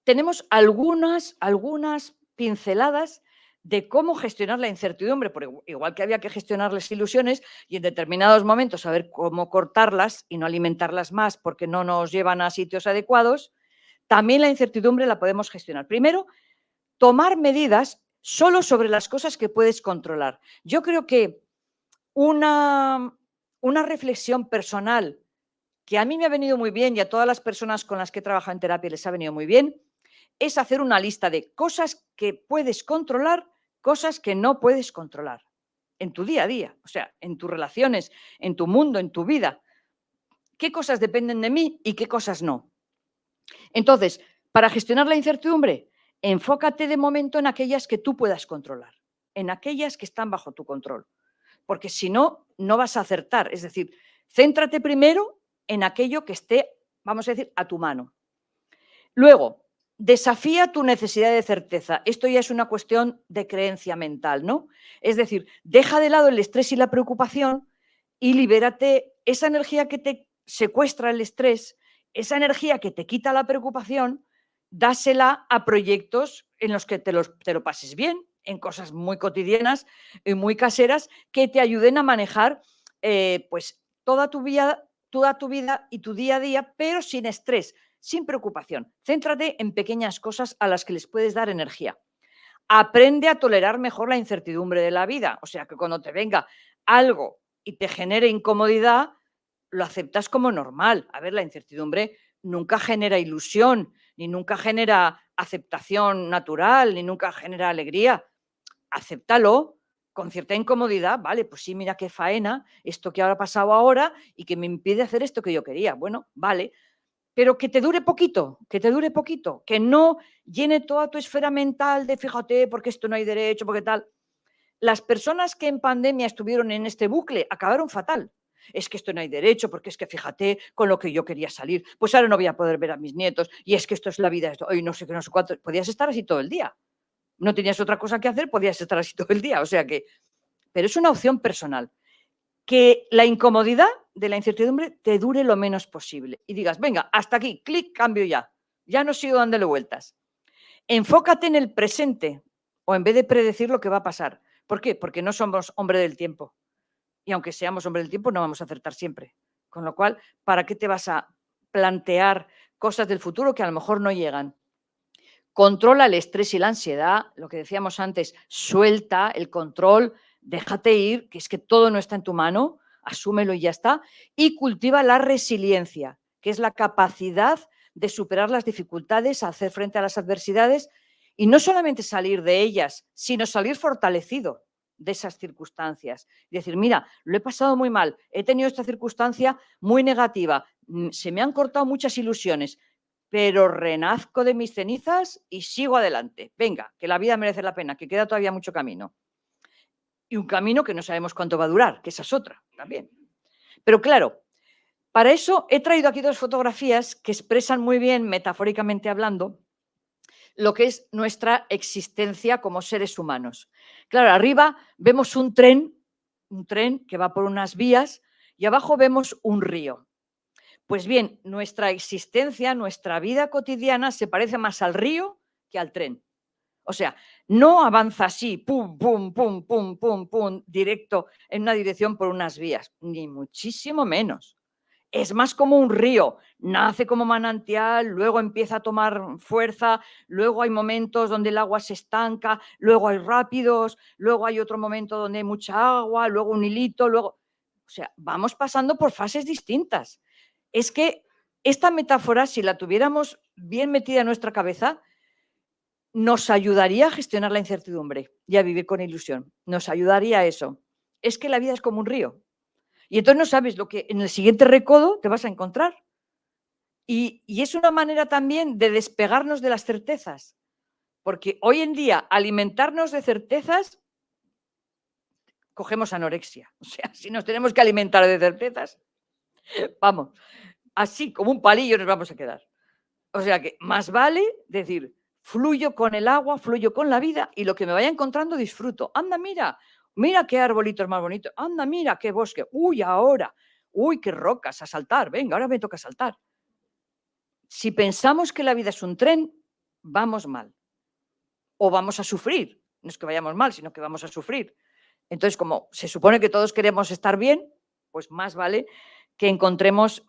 tenemos algunas pinceladas de cómo gestionar la incertidumbre, porque igual que había que gestionar las ilusiones y en determinados momentos saber cómo cortarlas y no alimentarlas más porque no nos llevan a sitios adecuados, también la incertidumbre la podemos gestionar. Primero, tomar medidas solo sobre las cosas que puedes controlar. Yo creo que una una reflexión personal que a mí me ha venido muy bien y a todas las personas con las que he trabajado en terapia les ha venido muy bien, es hacer una lista de cosas que puedes controlar, cosas que no puedes controlar en tu día a día, o sea, en tus relaciones, en tu mundo, en tu vida. ¿Qué cosas dependen de mí y qué cosas no? Entonces, para gestionar la incertidumbre, enfócate de momento en aquellas que tú puedas controlar, en aquellas que están bajo tu control, porque si no, no vas a acertar. Es decir, céntrate primero en aquello que esté, vamos a decir, a tu mano. Luego, desafía tu necesidad de certeza. Esto ya es una cuestión de creencia mental, ¿no? Es decir, deja de lado el estrés y la preocupación y libérate esa energía que te secuestra el estrés, esa energía que te quita la preocupación, dásela a proyectos en los que te lo pases bien, en cosas muy cotidianas y muy caseras que te ayuden a manejar pues toda tu vida y tu día a día, pero sin estrés, sin preocupación. Céntrate en pequeñas cosas a las que les puedes dar energía. Aprende a tolerar mejor la incertidumbre de la vida. O sea, que cuando te venga algo y te genere incomodidad, lo aceptas como normal. A ver, la incertidumbre nunca genera ilusión, ni nunca genera aceptación natural, ni nunca genera alegría. Acéptalo con cierta incomodidad. Vale, pues sí, mira qué faena, esto que ahora ha pasado ahora y que me impide hacer esto que yo quería. Bueno, vale, pero que te dure poquito, que no llene toda tu esfera mental de fíjate, porque esto no hay derecho, porque tal. Las personas que en pandemia estuvieron en este bucle acabaron fatal. Es que esto no hay derecho, porque es que fíjate con lo que yo quería salir, pues ahora no voy a poder ver a mis nietos, y es que esto es la vida, esto, y no sé qué, no sé cuánto. Podías estar así todo el día. No tenías otra cosa que hacer, podías estar así todo el día. O sea que, pero es una opción personal. Que la incomodidad de la incertidumbre te dure lo menos posible y digas, venga, hasta aquí, clic, cambio ya. Ya no sigo dándole vueltas. Enfócate en el presente o en vez de predecir lo que va a pasar. ¿Por qué? Porque no somos hombre del tiempo. Y aunque seamos hombre del tiempo, no vamos a acertar siempre. Con lo cual, ¿para qué te vas a plantear cosas del futuro que a lo mejor no llegan? Controla el estrés y la ansiedad, lo que decíamos antes, suelta el control, déjate ir, que es que todo no está en tu mano, asúmelo y ya está, y cultiva la resiliencia, que es la capacidad de superar las dificultades, hacer frente a las adversidades y no solamente salir de ellas, sino salir fortalecido de esas circunstancias. Y decir, mira, lo he pasado muy mal, he tenido esta circunstancia muy negativa, se me han cortado muchas ilusiones, pero renazco de mis cenizas y sigo adelante. Venga, que la vida merece la pena, que queda todavía mucho camino. Y un camino que no sabemos cuánto va a durar, que esa es otra también. Pero claro, para eso he traído aquí dos fotografías que expresan muy bien, metafóricamente hablando, lo que es nuestra existencia como seres humanos. Claro, arriba vemos un tren que va por unas vías y abajo vemos un río. Pues bien, nuestra existencia, nuestra vida cotidiana se parece más al río que al tren. O sea, no avanza así, pum, pum, pum, pum, pum, pum, directo en una dirección por unas vías, ni muchísimo menos. Es más como un río, nace como manantial, luego empieza a tomar fuerza, luego hay momentos donde el agua se estanca, luego hay rápidos, luego hay otro momento donde hay mucha agua, luego un hilito, luego... O sea, vamos pasando por fases distintas. Es que esta metáfora, si la tuviéramos bien metida en nuestra cabeza, nos ayudaría a gestionar la incertidumbre y a vivir con ilusión. Nos ayudaría a eso. Es que la vida es como un río. Y entonces no sabes lo que en el siguiente recodo te vas a encontrar. Y es una manera también de despegarnos de las certezas. Porque hoy en día alimentarnos de certezas, cogemos anorexia. O sea, si nos tenemos que alimentar de certezas, vamos, así como un palillo nos vamos a quedar. O sea que más vale decir, fluyo con el agua, fluyo con la vida y lo que me vaya encontrando disfruto. Anda, mira, mira qué arbolitos más bonitos. Anda, mira qué bosque. Uy, ahora. Uy, qué rocas a saltar. Venga, ahora me toca saltar. Si pensamos que la vida es un tren, vamos mal. O vamos a sufrir. No es que vayamos mal, sino que vamos a sufrir. Entonces, como se supone que todos queremos estar bien, pues más vale que encontremos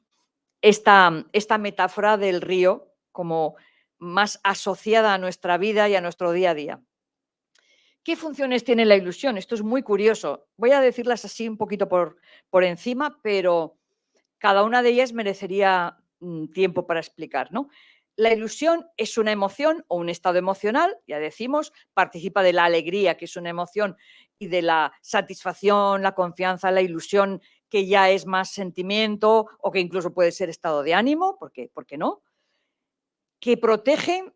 esta metáfora del río como más asociada a nuestra vida y a nuestro día a día. ¿Qué funciones tiene la ilusión? Esto es muy curioso. Voy a decirlas así un poquito por encima, pero cada una de ellas merecería tiempo para explicar, ¿no? La ilusión es una emoción o un estado emocional, ya decimos, participa de la alegría, que es una emoción, y de la satisfacción, la confianza, la ilusión, que ya es más sentimiento o que incluso puede ser estado de ánimo, ¿por qué no? Que protege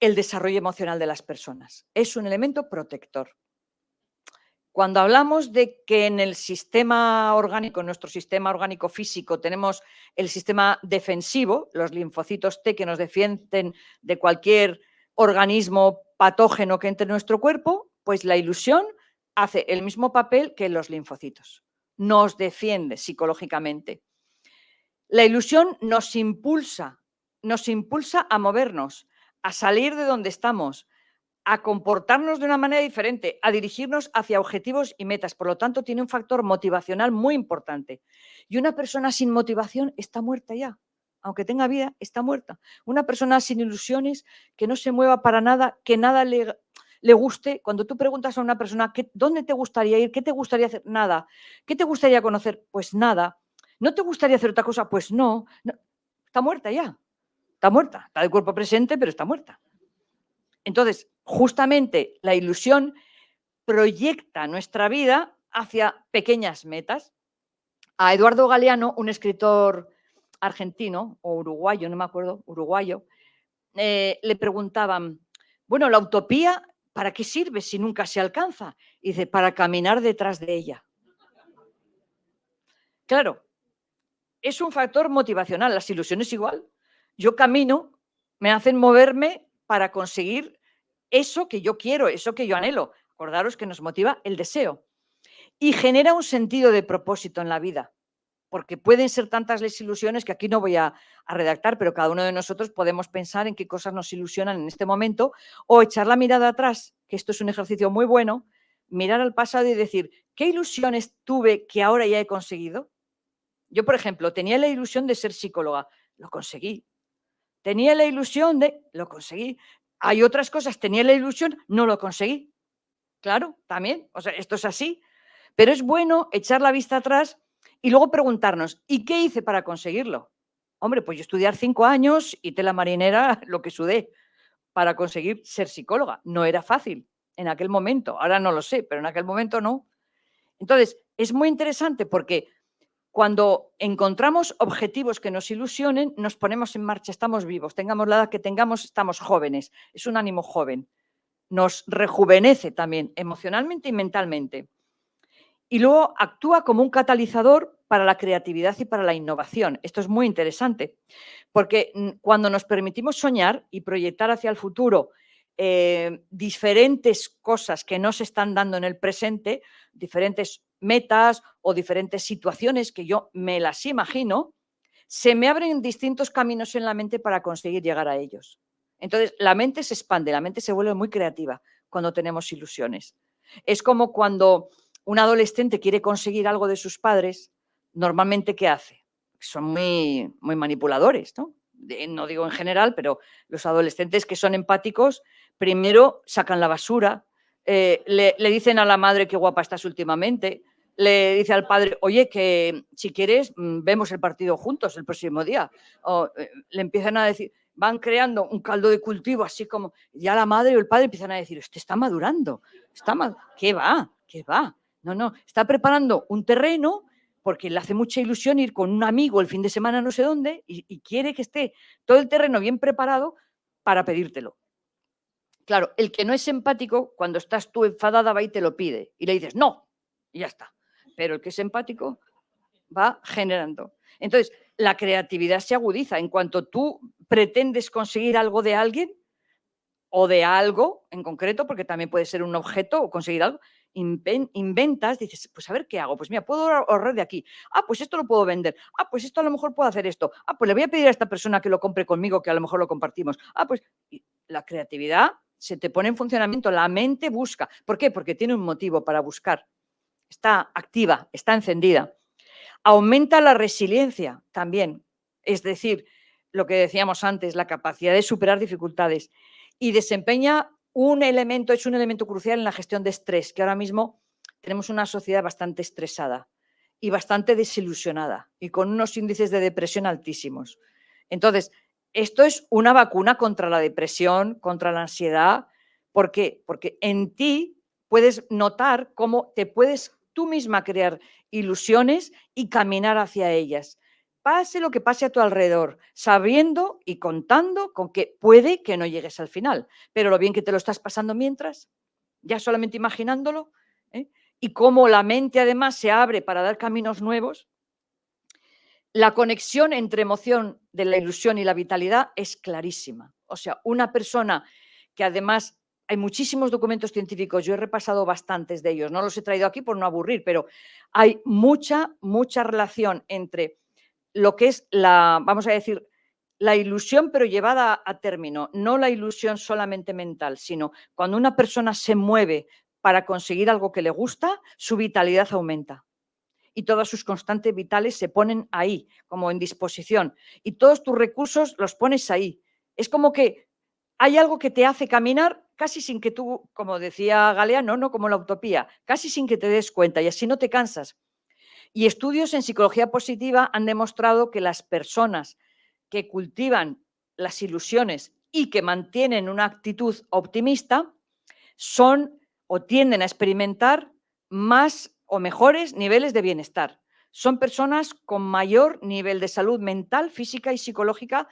el desarrollo emocional de las personas. Es un elemento protector. Cuando hablamos de que en el sistema orgánico, en nuestro sistema orgánico físico, tenemos el sistema defensivo, los linfocitos T que nos defienden de cualquier organismo patógeno que entre en nuestro cuerpo, pues la ilusión hace el mismo papel que los linfocitos. Nos defiende psicológicamente. La ilusión nos impulsa a movernos, a salir de donde estamos, a comportarnos de una manera diferente, a dirigirnos hacia objetivos y metas. Por lo tanto, tiene un factor motivacional muy importante. Y una persona sin motivación está muerta ya. Aunque tenga vida, está muerta. Una persona sin ilusiones, que no se mueva para nada, que nada le guste. Cuando tú preguntas a una persona, ¿dónde te gustaría ir? ¿Qué te gustaría hacer? Nada. ¿Qué te gustaría conocer? Pues nada. ¿No te gustaría hacer otra cosa? Pues no. Está muerta ya. Está muerta. Está de cuerpo presente, pero está muerta. Entonces, justamente la ilusión proyecta nuestra vida hacia pequeñas metas. A Eduardo Galeano, un escritor argentino o uruguayo, no me acuerdo, uruguayo, le preguntaban, bueno, la utopía, ¿para qué sirve si nunca se alcanza? Y dice, para caminar detrás de ella. Claro, es un factor motivacional, las ilusiones igual. Yo camino, me hacen moverme para conseguir eso que yo quiero, eso que yo anhelo. Acordaros que nos motiva el deseo. Y genera un sentido de propósito en la vida, porque pueden ser tantas las ilusiones que aquí no voy a redactar, pero cada uno de nosotros podemos pensar en qué cosas nos ilusionan en este momento o echar la mirada atrás, que esto es un ejercicio muy bueno, mirar al pasado y decir, ¿qué ilusiones tuve que ahora ya he conseguido? Yo, por ejemplo, tenía la ilusión de ser psicóloga, lo conseguí. Tenía la ilusión lo conseguí. Hay otras cosas, tenía la ilusión, no lo conseguí. Claro, también, o sea, esto es así. Pero es bueno echar la vista atrás y luego preguntarnos, ¿y qué hice para conseguirlo? Hombre, pues yo estudiar 5 años y tela marinera, lo que sudé para conseguir ser psicóloga. No era fácil en aquel momento, ahora no lo sé, pero en aquel momento no. Entonces, es muy interesante porque cuando encontramos objetivos que nos ilusionen, nos ponemos en marcha, estamos vivos, tengamos la edad que tengamos, estamos jóvenes, es un ánimo joven, nos rejuvenece también emocionalmente y mentalmente. Y luego actúa como un catalizador para la creatividad y para la innovación. Esto es muy interesante, porque cuando nos permitimos soñar y proyectar hacia el futuro diferentes cosas que no se están dando en el presente, diferentes metas o diferentes situaciones que yo me las imagino, se me abren distintos caminos en la mente para conseguir llegar a ellos. Entonces, la mente se expande, la mente se vuelve muy creativa cuando tenemos ilusiones. Es como cuando un adolescente quiere conseguir algo de sus padres, normalmente, ¿qué hace? Son muy, muy manipuladores, ¿no? No digo en general, pero los adolescentes que son empáticos, primero sacan la basura, le dicen a la madre qué guapa estás últimamente, le dice al padre, oye, que si quieres vemos el partido juntos el próximo día. O, le empiezan a decir, van creando un caldo de cultivo, así como, ya la madre o el padre empiezan a decir, usted está madurando, ¿qué va? ¿Qué va? No, no, está preparando un terreno porque le hace mucha ilusión ir con un amigo el fin de semana no sé dónde y quiere que esté todo el terreno bien preparado para pedírtelo. Claro, el que no es empático, cuando estás tú enfadada, va y te lo pide y le dices, no, y ya está. Pero el que es empático va generando. Entonces, la creatividad se agudiza. En cuanto tú pretendes conseguir algo de alguien o de algo en concreto, porque también puede ser un objeto o conseguir algo, inventas, dices, pues a ver qué hago. Pues mira, puedo ahorrar de aquí. Ah, pues esto lo puedo vender. Ah, pues esto a lo mejor puedo hacer esto. Ah, pues le voy a pedir a esta persona que lo compre conmigo, que a lo mejor lo compartimos. Ah, pues la creatividad se te pone en funcionamiento, la mente busca. ¿Por qué? Porque tiene un motivo para buscar. Está activa, está encendida. Aumenta la resiliencia también, es decir, lo que decíamos antes, la capacidad de superar dificultades y desempeña es un elemento crucial en la gestión de estrés, que ahora mismo tenemos una sociedad bastante estresada y bastante desilusionada y con unos índices de depresión altísimos. Entonces, esto es una vacuna contra la depresión, contra la ansiedad. ¿Por qué? Porque en ti puedes notar cómo te puedes tú misma crear ilusiones y caminar hacia ellas. Pase lo que pase a tu alrededor, sabiendo y contando con que puede que no llegues al final, pero lo bien que te lo estás pasando mientras, ya solamente imaginándolo, ¿eh? Y cómo la mente además se abre para dar caminos nuevos. La conexión entre emoción de la ilusión y la vitalidad es clarísima. O sea, una persona que además hay muchísimos documentos científicos, yo he repasado bastantes de ellos, no los he traído aquí por no aburrir, pero hay mucha relación entre lo que es vamos a decir, la ilusión, pero llevada a término, no la ilusión solamente mental, sino cuando una persona se mueve para conseguir algo que le gusta, su vitalidad aumenta y todas sus constantes vitales se ponen ahí, como en disposición, y todos tus recursos los pones ahí. Es como que hay algo que te hace caminar casi sin que tú, como decía Galeano, ¿no? Como la utopía, casi sin que te des cuenta y así no te cansas. Y estudios en psicología positiva han demostrado que las personas que cultivan las ilusiones y que mantienen una actitud optimista son o tienden a experimentar más o mejores niveles de bienestar. Son personas con mayor nivel de salud mental, física y psicológica.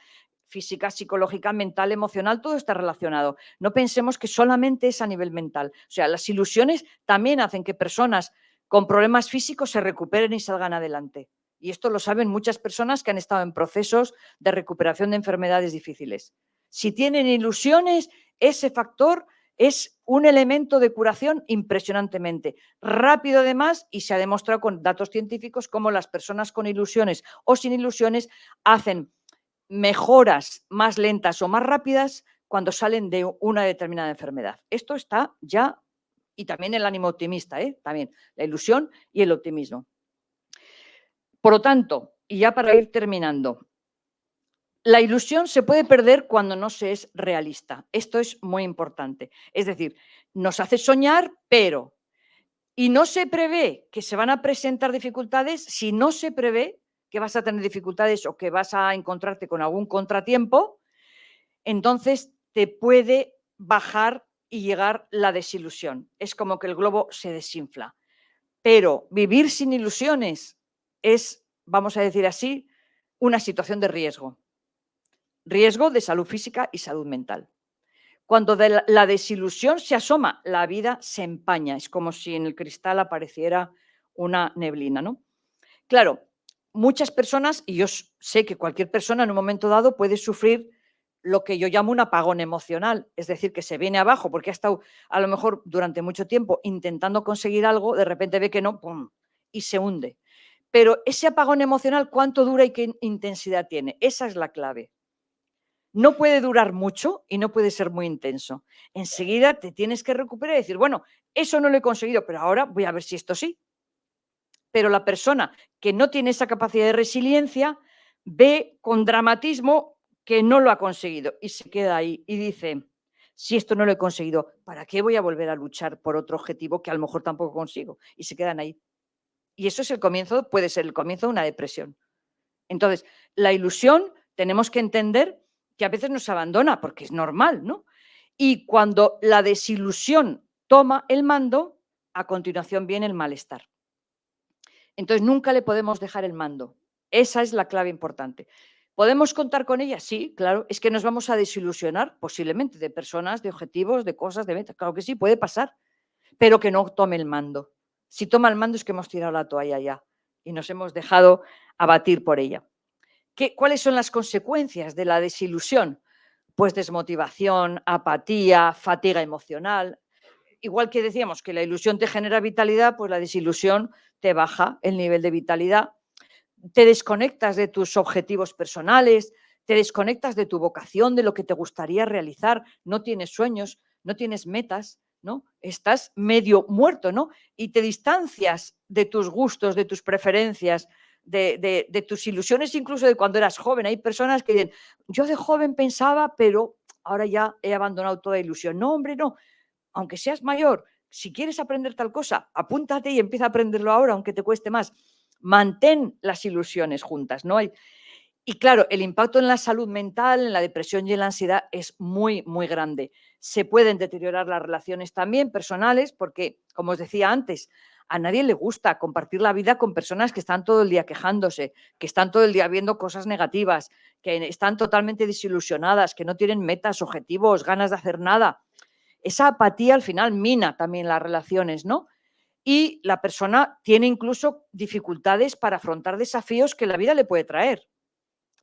Física, psicológica, mental, emocional, todo está relacionado. No pensemos que solamente es a nivel mental. O sea, las ilusiones también hacen que personas con problemas físicos se recuperen y salgan adelante. Y esto lo saben muchas personas que han estado en procesos de recuperación de enfermedades difíciles. Si tienen ilusiones, ese factor es un elemento de curación impresionantemente rápido además, y se ha demostrado con datos científicos cómo las personas con ilusiones o sin ilusiones hacen mejoras más lentas o más rápidas cuando salen de una determinada enfermedad. Esto está ya, y también el ánimo optimista, también la ilusión y el optimismo. Por lo tanto, y ya para ir terminando, la ilusión se puede perder cuando no se es realista. Esto es muy importante. Es decir, nos hace soñar, pero y no se prevé que se van a presentar dificultades, si no se prevé que vas a tener dificultades o que vas a encontrarte con algún contratiempo, entonces te puede bajar y llegar la desilusión. Es como que el globo se desinfla. Pero vivir sin ilusiones es, vamos a decir así, una situación de riesgo. Riesgo de salud física y salud mental. Cuando la desilusión se asoma, la vida se empaña. Es como si en el cristal apareciera una neblina, ¿no? Claro, muchas personas, y yo sé que cualquier persona en un momento dado puede sufrir lo que yo llamo un apagón emocional, es decir, que se viene abajo porque ha estado a lo mejor durante mucho tiempo intentando conseguir algo, de repente ve que no, ¡pum!, y se hunde. Pero ese apagón emocional, ¿cuánto dura y qué intensidad tiene? Esa es la clave. No puede durar mucho y no puede ser muy intenso. Enseguida te tienes que recuperar y decir, bueno, eso no lo he conseguido, pero ahora voy a ver si esto sí. Pero la persona que no tiene esa capacidad de resiliencia ve con dramatismo que no lo ha conseguido y se queda ahí y dice, si esto no lo he conseguido, ¿para qué voy a volver a luchar por otro objetivo que a lo mejor tampoco consigo? Y se quedan ahí. Y eso es el comienzo, puede ser el comienzo de una depresión. Entonces, la ilusión tenemos que entender que a veces nos abandona, porque es normal, ¿no? Y cuando la desilusión toma el mando, a continuación viene el malestar. Entonces, nunca le podemos dejar el mando. Esa es la clave importante. ¿Podemos contar con ella? Sí, claro. ¿Es que nos vamos a desilusionar? Posiblemente, de personas, de objetivos, de cosas, de metas. Claro que sí, puede pasar, pero que no tome el mando. Si toma el mando es que hemos tirado la toalla ya y nos hemos dejado abatir por ella. ¿Cuáles son las consecuencias de la desilusión? Pues desmotivación, apatía, fatiga emocional. Igual que decíamos que la ilusión te genera vitalidad, pues la desilusión te baja el nivel de vitalidad. Te desconectas de tus objetivos personales, te desconectas de tu vocación, de lo que te gustaría realizar, no tienes sueños, no tienes metas, ¿no? Estás medio muerto, ¿no? Y te distancias de tus gustos, de tus preferencias, de tus ilusiones, incluso de cuando eras joven. Hay personas que dicen, yo de joven pensaba, pero ahora ya he abandonado toda ilusión. No, hombre, no. Aunque seas mayor, si quieres aprender tal cosa, apúntate y empieza a aprenderlo ahora, aunque te cueste más. Mantén las ilusiones juntas, ¿no? Y claro, el impacto en la salud mental, en la depresión y en la ansiedad es muy, muy grande. Se pueden deteriorar las relaciones también personales porque, como os decía antes, a nadie le gusta compartir la vida con personas que están todo el día quejándose, que están todo el día viendo cosas negativas, que están totalmente desilusionadas, que no tienen metas, objetivos, ganas de hacer nada. Esa apatía al final mina también las relaciones, ¿no? Y la persona tiene incluso dificultades para afrontar desafíos que la vida le puede traer,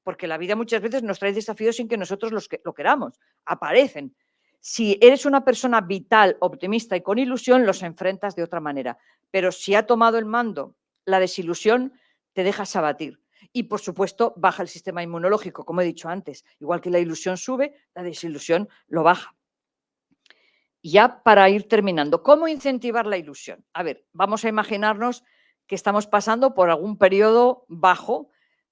porque la vida muchas veces nos trae desafíos sin que nosotros lo queramos, aparecen. Si eres una persona vital, optimista y con ilusión, los enfrentas de otra manera. Pero si ha tomado el mando la desilusión, te dejas abatir. Y, por supuesto, baja el sistema inmunológico, como he dicho antes. Igual que la ilusión sube, la desilusión lo baja. Ya para ir terminando, ¿cómo incentivar la ilusión? A ver, vamos a imaginarnos que estamos pasando por algún periodo bajo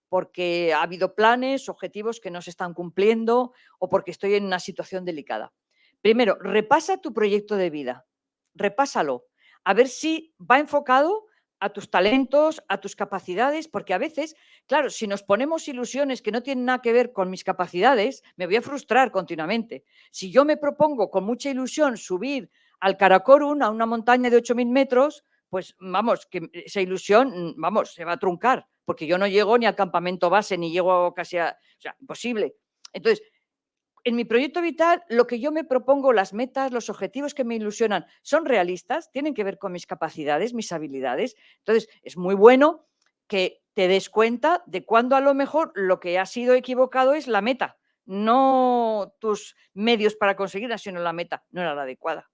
porque ha habido planes, objetivos que no se están cumpliendo o porque estoy en una situación delicada. Primero, repasa tu proyecto de vida, repásalo, a ver si va enfocado a tus talentos, a tus capacidades, porque a veces, claro, si nos ponemos ilusiones que no tienen nada que ver con mis capacidades, me voy a frustrar continuamente. Si yo me propongo con mucha ilusión subir al Karakorum, a una montaña de 8.000 metros, pues vamos, que esa ilusión, vamos, se va a truncar, porque yo no llego ni al campamento base, ni llego casi a... O sea, imposible. Entonces, en mi proyecto vital, lo que yo me propongo, las metas, los objetivos que me ilusionan, son realistas, tienen que ver con mis capacidades, mis habilidades. Entonces, es muy bueno que te des cuenta de cuándo a lo mejor lo que ha sido equivocado es la meta, no tus medios para conseguirla, sino la meta no era la adecuada.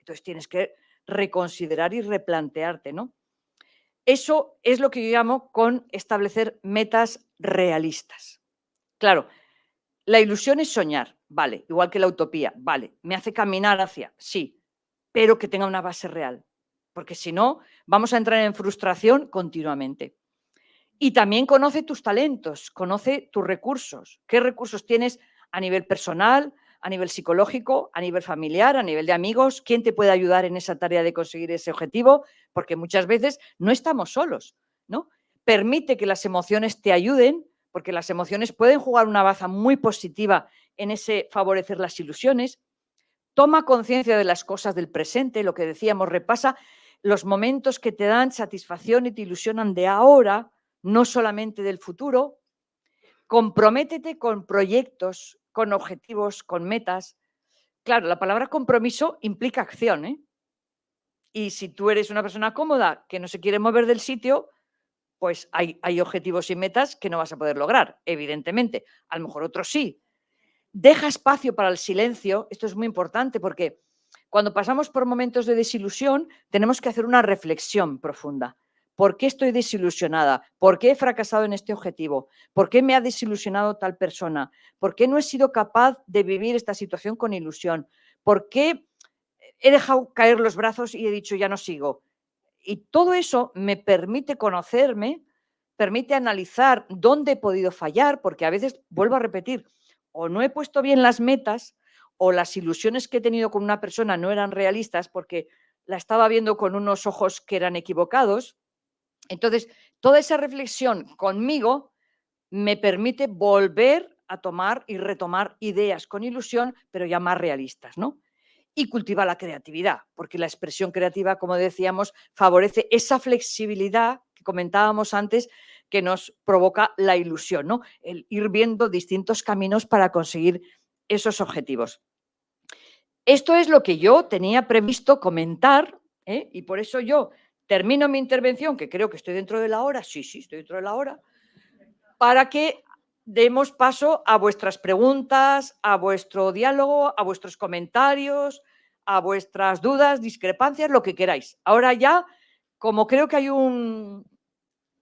Entonces, tienes que reconsiderar y replantearte, ¿no? Eso es lo que yo llamo con establecer metas realistas. Claro, la ilusión es soñar, vale, igual que la utopía, vale, me hace caminar hacia, sí, pero que tenga una base real, porque si no, vamos a entrar en frustración continuamente. Y también conoce tus talentos, conoce tus recursos, qué recursos tienes a nivel personal, a nivel psicológico, a nivel familiar, a nivel de amigos, quién te puede ayudar en esa tarea de conseguir ese objetivo, porque muchas veces no estamos solos, ¿no? Permite que las emociones te ayuden, porque las emociones pueden jugar una baza muy positiva en ese favorecer las ilusiones. Toma conciencia de las cosas del presente, lo que decíamos, repasa los momentos que te dan satisfacción y te ilusionan de ahora, no solamente del futuro. Comprométete con proyectos, con objetivos, con metas. Claro, la palabra compromiso implica acción, ¿eh? Y si tú eres una persona cómoda que no se quiere mover del sitio, pues hay objetivos y metas que no vas a poder lograr, evidentemente. A lo mejor otros sí. Deja espacio para el silencio. Esto es muy importante porque cuando pasamos por momentos de desilusión tenemos que hacer una reflexión profunda. ¿Por qué estoy desilusionada? ¿Por qué he fracasado en este objetivo? ¿Por qué me ha desilusionado tal persona? ¿Por qué no he sido capaz de vivir esta situación con ilusión? ¿Por qué he dejado caer los brazos y he dicho ya no sigo? Y todo eso me permite conocerme, permite analizar dónde he podido fallar, porque a veces, vuelvo a repetir, o no he puesto bien las metas o las ilusiones que he tenido con una persona no eran realistas porque la estaba viendo con unos ojos que eran equivocados. Entonces, toda esa reflexión conmigo me permite volver a tomar y retomar ideas con ilusión, pero ya más realistas, ¿no? Y cultiva la creatividad, porque la expresión creativa, como decíamos, favorece esa flexibilidad que comentábamos antes que nos provoca la ilusión, ¿no? El ir viendo distintos caminos para conseguir esos objetivos. Esto es lo que yo tenía previsto comentar, ¿eh? Y por eso yo termino mi intervención, que creo que estoy dentro de la hora, sí, estoy dentro de la hora, para que demos paso a vuestras preguntas, a vuestro diálogo, a vuestros comentarios, a vuestras dudas, discrepancias, lo que queráis. Ahora ya, como creo que hay un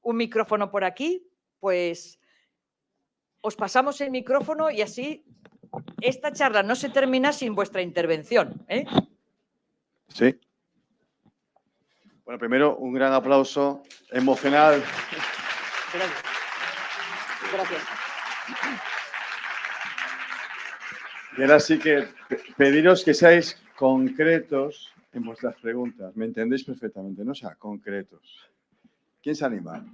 micrófono por aquí, pues os pasamos el micrófono y así esta charla no se termina sin vuestra intervención, ¿eh? Sí. Bueno, primero un gran aplauso emocional. Gracias. Gracias. Y ahora sí que pediros que seáis concretos en vuestras preguntas. Me entendéis perfectamente, ¿no? O sea, concretos. ¿Quién se anima?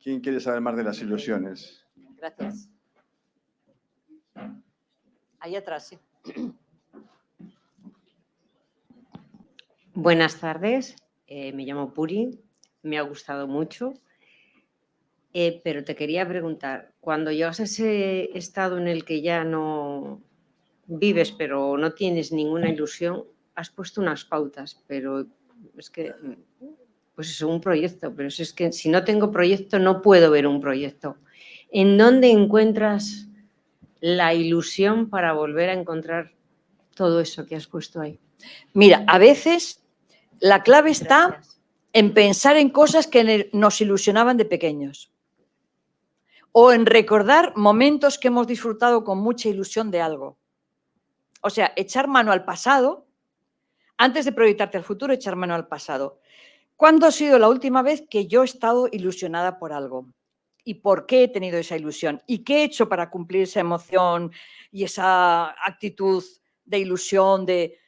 ¿Quién quiere saber más de las ilusiones? Gracias. Ahí atrás, sí. Buenas tardes, me llamo Puri, me ha gustado mucho, pero te quería preguntar, cuando llegas a ese estado en el que ya no vives, pero no tienes ninguna ilusión, has puesto unas pautas, pero es que, pues es un proyecto, pero es que si no tengo proyecto no puedo ver un proyecto. ¿En dónde encuentras la ilusión para volver a encontrar todo eso que has puesto ahí? Mira, a veces la clave está Gracias. en pensar en cosas que nos ilusionaban de pequeños o en recordar momentos que hemos disfrutado con mucha ilusión de algo. O sea, echar mano al pasado, antes de proyectarte al futuro, echar mano al pasado. ¿Cuándo ha sido la última vez que yo he estado ilusionada por algo? ¿Y por qué he tenido esa ilusión? ¿Y qué he hecho para cumplir esa emoción y esa actitud de ilusión, de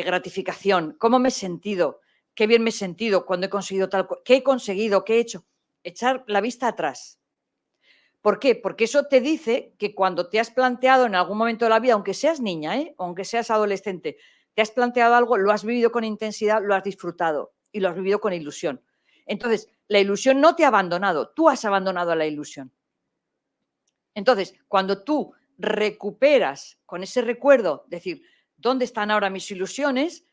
gratificación? ¿Cómo me he sentido? ¿Qué bien me he sentido cuando he conseguido tal cosa? ¿Qué he conseguido? ¿Qué he hecho? Echar la vista atrás. ¿Por qué? Porque eso te dice que cuando te has planteado en algún momento de la vida, aunque seas niña, aunque seas adolescente, te has planteado algo, lo has vivido con intensidad, lo has disfrutado y lo has vivido con ilusión. Entonces, la ilusión no te ha abandonado, tú has abandonado a la ilusión. Entonces, cuando tú recuperas con ese recuerdo, decir, ¿dónde están ahora mis ilusiones?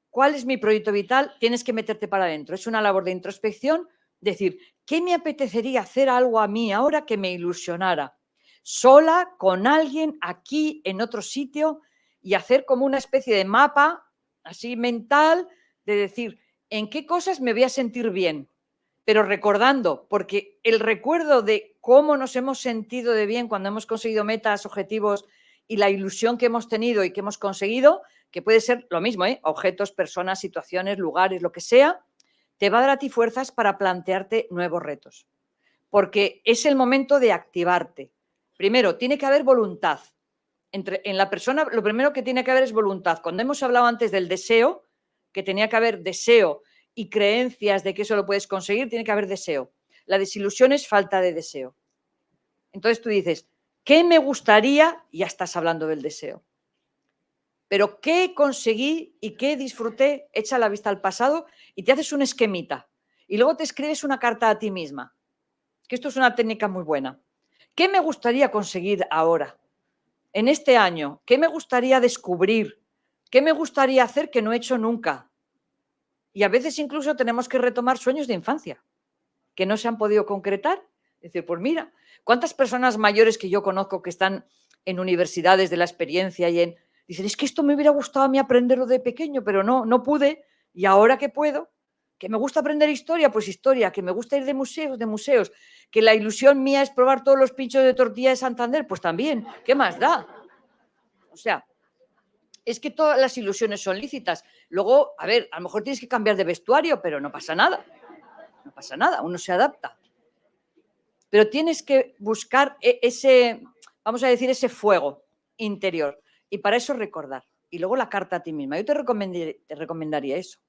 ¿Cuál es mi proyecto vital? Tienes que meterte para adentro. Es una labor de introspección, decir, ¿qué me apetecería hacer algo a mí ahora que me ilusionara? Sola, con alguien, aquí, en otro sitio, y hacer como una especie de mapa así mental de decir, ¿en qué cosas me voy a sentir bien? Pero recordando, porque el recuerdo de cómo nos hemos sentido de bien cuando hemos conseguido metas, objetivos y la ilusión que hemos tenido y que hemos conseguido, que puede ser lo mismo, objetos, personas, situaciones, lugares, lo que sea, te va a dar a ti fuerzas para plantearte nuevos retos. Porque es el momento de activarte. Primero, tiene que haber voluntad. En la persona, lo primero que tiene que haber es voluntad. Cuando hemos hablado antes del deseo, que tenía que haber deseo y creencias de que eso lo puedes conseguir, tiene que haber deseo. La desilusión es falta de deseo. Entonces tú dices, ¿qué me gustaría? Ya estás hablando del deseo. Pero ¿qué conseguí y qué disfruté? Echa la vista al pasado y te haces un esquemita. Y luego te escribes una carta a ti misma. Que esto es una técnica muy buena. ¿Qué me gustaría conseguir ahora? En este año, ¿qué me gustaría descubrir? ¿Qué me gustaría hacer que no he hecho nunca? Y a veces incluso tenemos que retomar sueños de infancia que no se han podido concretar. Es decir, pues mira, ¿cuántas personas mayores que yo conozco que están en universidades de la experiencia y dicen, es que esto me hubiera gustado a mí aprenderlo de pequeño, pero no pude, y ahora que puedo, que me gusta aprender historia, pues historia, que me gusta ir de museos, que la ilusión mía es probar todos los pinchos de tortilla de Santander, pues también, ¿qué más da? O sea, es que todas las ilusiones son lícitas. Luego, a ver, a lo mejor tienes que cambiar de vestuario, pero no pasa nada. No pasa nada, uno se adapta. Pero tienes que buscar ese, vamos a decir, ese fuego interior. Y para eso recordar. Y luego la carta a ti misma. Yo te recomendaría eso.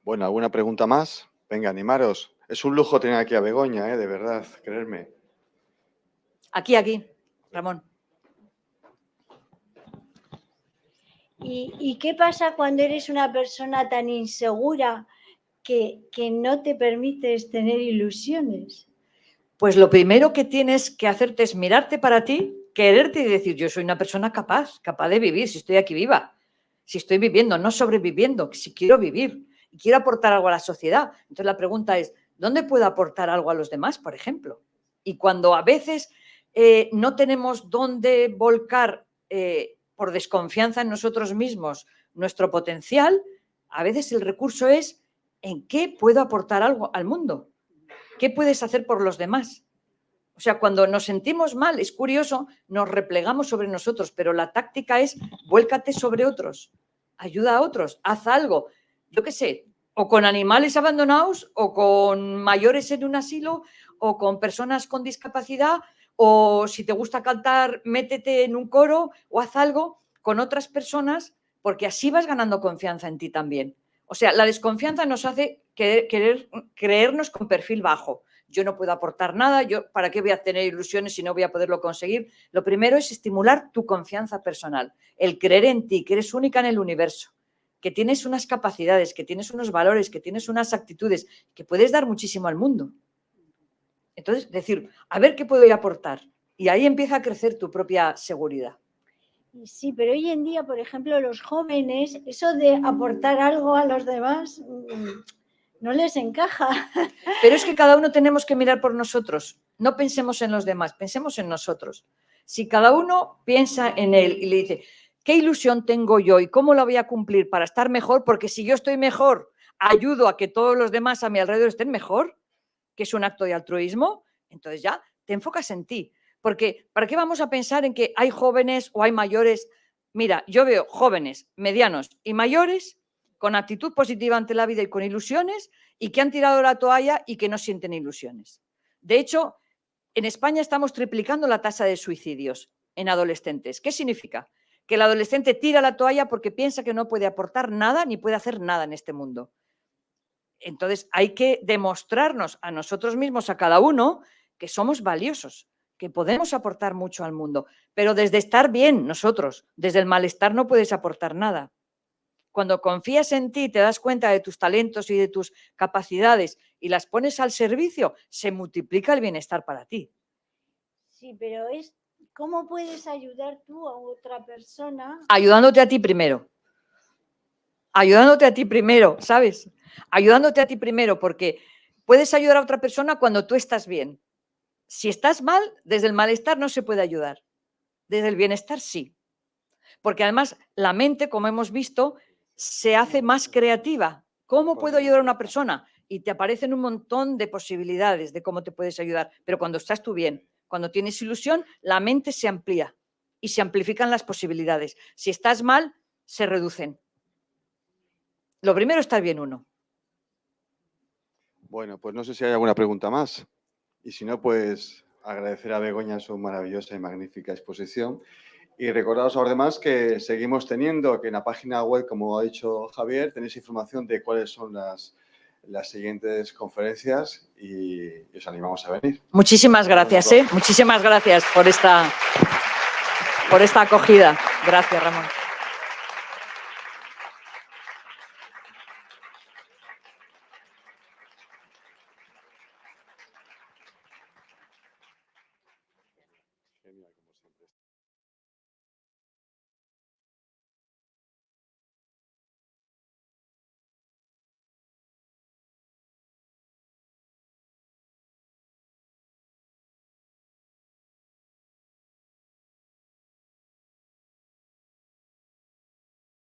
Bueno, ¿alguna pregunta más? Venga, animaros. Es un lujo tener aquí a Begoña, de verdad, creerme. Aquí, Ramón. ¿Y qué pasa cuando eres una persona tan insegura que no te permites tener ilusiones? Pues lo primero que tienes que hacerte es mirarte para ti, quererte y decir, yo soy una persona capaz de vivir, si estoy aquí viva, si estoy viviendo, no sobreviviendo, si quiero vivir y quiero aportar algo a la sociedad. Entonces la pregunta es, ¿dónde puedo aportar algo a los demás, por ejemplo? Y cuando a veces no tenemos dónde volcar por desconfianza en nosotros mismos nuestro potencial, a veces el recurso es ¿en qué puedo aportar algo al mundo? ¿Qué puedes hacer por los demás? O sea, cuando nos sentimos mal, es curioso, nos replegamos sobre nosotros, pero la táctica es vuélcate sobre otros, ayuda a otros, haz algo, yo qué sé, o con animales abandonados, o con mayores en un asilo, o con personas con discapacidad, O si te gusta cantar, métete en un coro o haz algo con otras personas, porque así vas ganando confianza en ti también. O sea, la desconfianza nos hace querer creernos con perfil bajo. Yo no puedo aportar nada, yo ¿para qué voy a tener ilusiones si no voy a poderlo conseguir? Lo primero es estimular tu confianza personal, el creer en ti, que eres única en el universo, que tienes unas capacidades, que tienes unos valores, que tienes unas actitudes, que puedes dar muchísimo al mundo. Entonces, decir, a ver qué puedo aportar. Y ahí empieza a crecer tu propia seguridad. Sí, pero hoy en día, por ejemplo, los jóvenes, eso de aportar algo a los demás no les encaja. Pero es que cada uno tenemos que mirar por nosotros. No pensemos en los demás, pensemos en nosotros. Si cada uno piensa en él y le dice, ¿qué ilusión tengo yo y cómo la voy a cumplir para estar mejor? Porque si yo estoy mejor, ayudo a que todos los demás a mi alrededor estén mejor, que es un acto de altruismo, entonces ya te enfocas en ti. Porque ¿para qué vamos a pensar en que hay jóvenes o hay mayores? Mira, yo veo jóvenes, medianos y mayores con actitud positiva ante la vida y con ilusiones y que han tirado la toalla y que no sienten ilusiones. De hecho, en España estamos triplicando la tasa de suicidios en adolescentes. ¿Qué significa? Que el adolescente tira la toalla porque piensa que no puede aportar nada ni puede hacer nada en este mundo. Entonces hay que demostrarnos a nosotros mismos, a cada uno, que somos valiosos, que podemos aportar mucho al mundo, pero desde estar bien nosotros, desde el malestar no puedes aportar nada. Cuando confías en ti, te das cuenta de tus talentos y de tus capacidades y las pones al servicio, se multiplica el bienestar para ti. Sí, pero ¿cómo puedes ayudar tú a otra persona? Ayudándote a ti primero. Ayudándote a ti primero, ¿sabes? Ayudándote a ti primero, porque puedes ayudar a otra persona cuando tú estás bien. Si estás mal, desde el malestar no se puede ayudar. Desde el bienestar sí. Porque además la mente, como hemos visto, se hace más creativa. ¿Cómo puedo ayudar a una persona? Y te aparecen un montón de posibilidades de cómo te puedes ayudar. Pero cuando estás tú bien, cuando tienes ilusión, la mente se amplía y se amplifican las posibilidades. Si estás mal, se reducen. Lo primero es estar bien uno. Bueno, pues no sé si hay alguna pregunta más. Y si no, pues agradecer a Begoña su maravillosa y magnífica exposición. Y recordaros a los demás que seguimos teniendo, que en la página web, como ha dicho Javier, tenéis información de cuáles son las siguientes conferencias y os animamos a venir. Muchísimas gracias, Muchísimas gracias por esta acogida. Gracias, Ramón.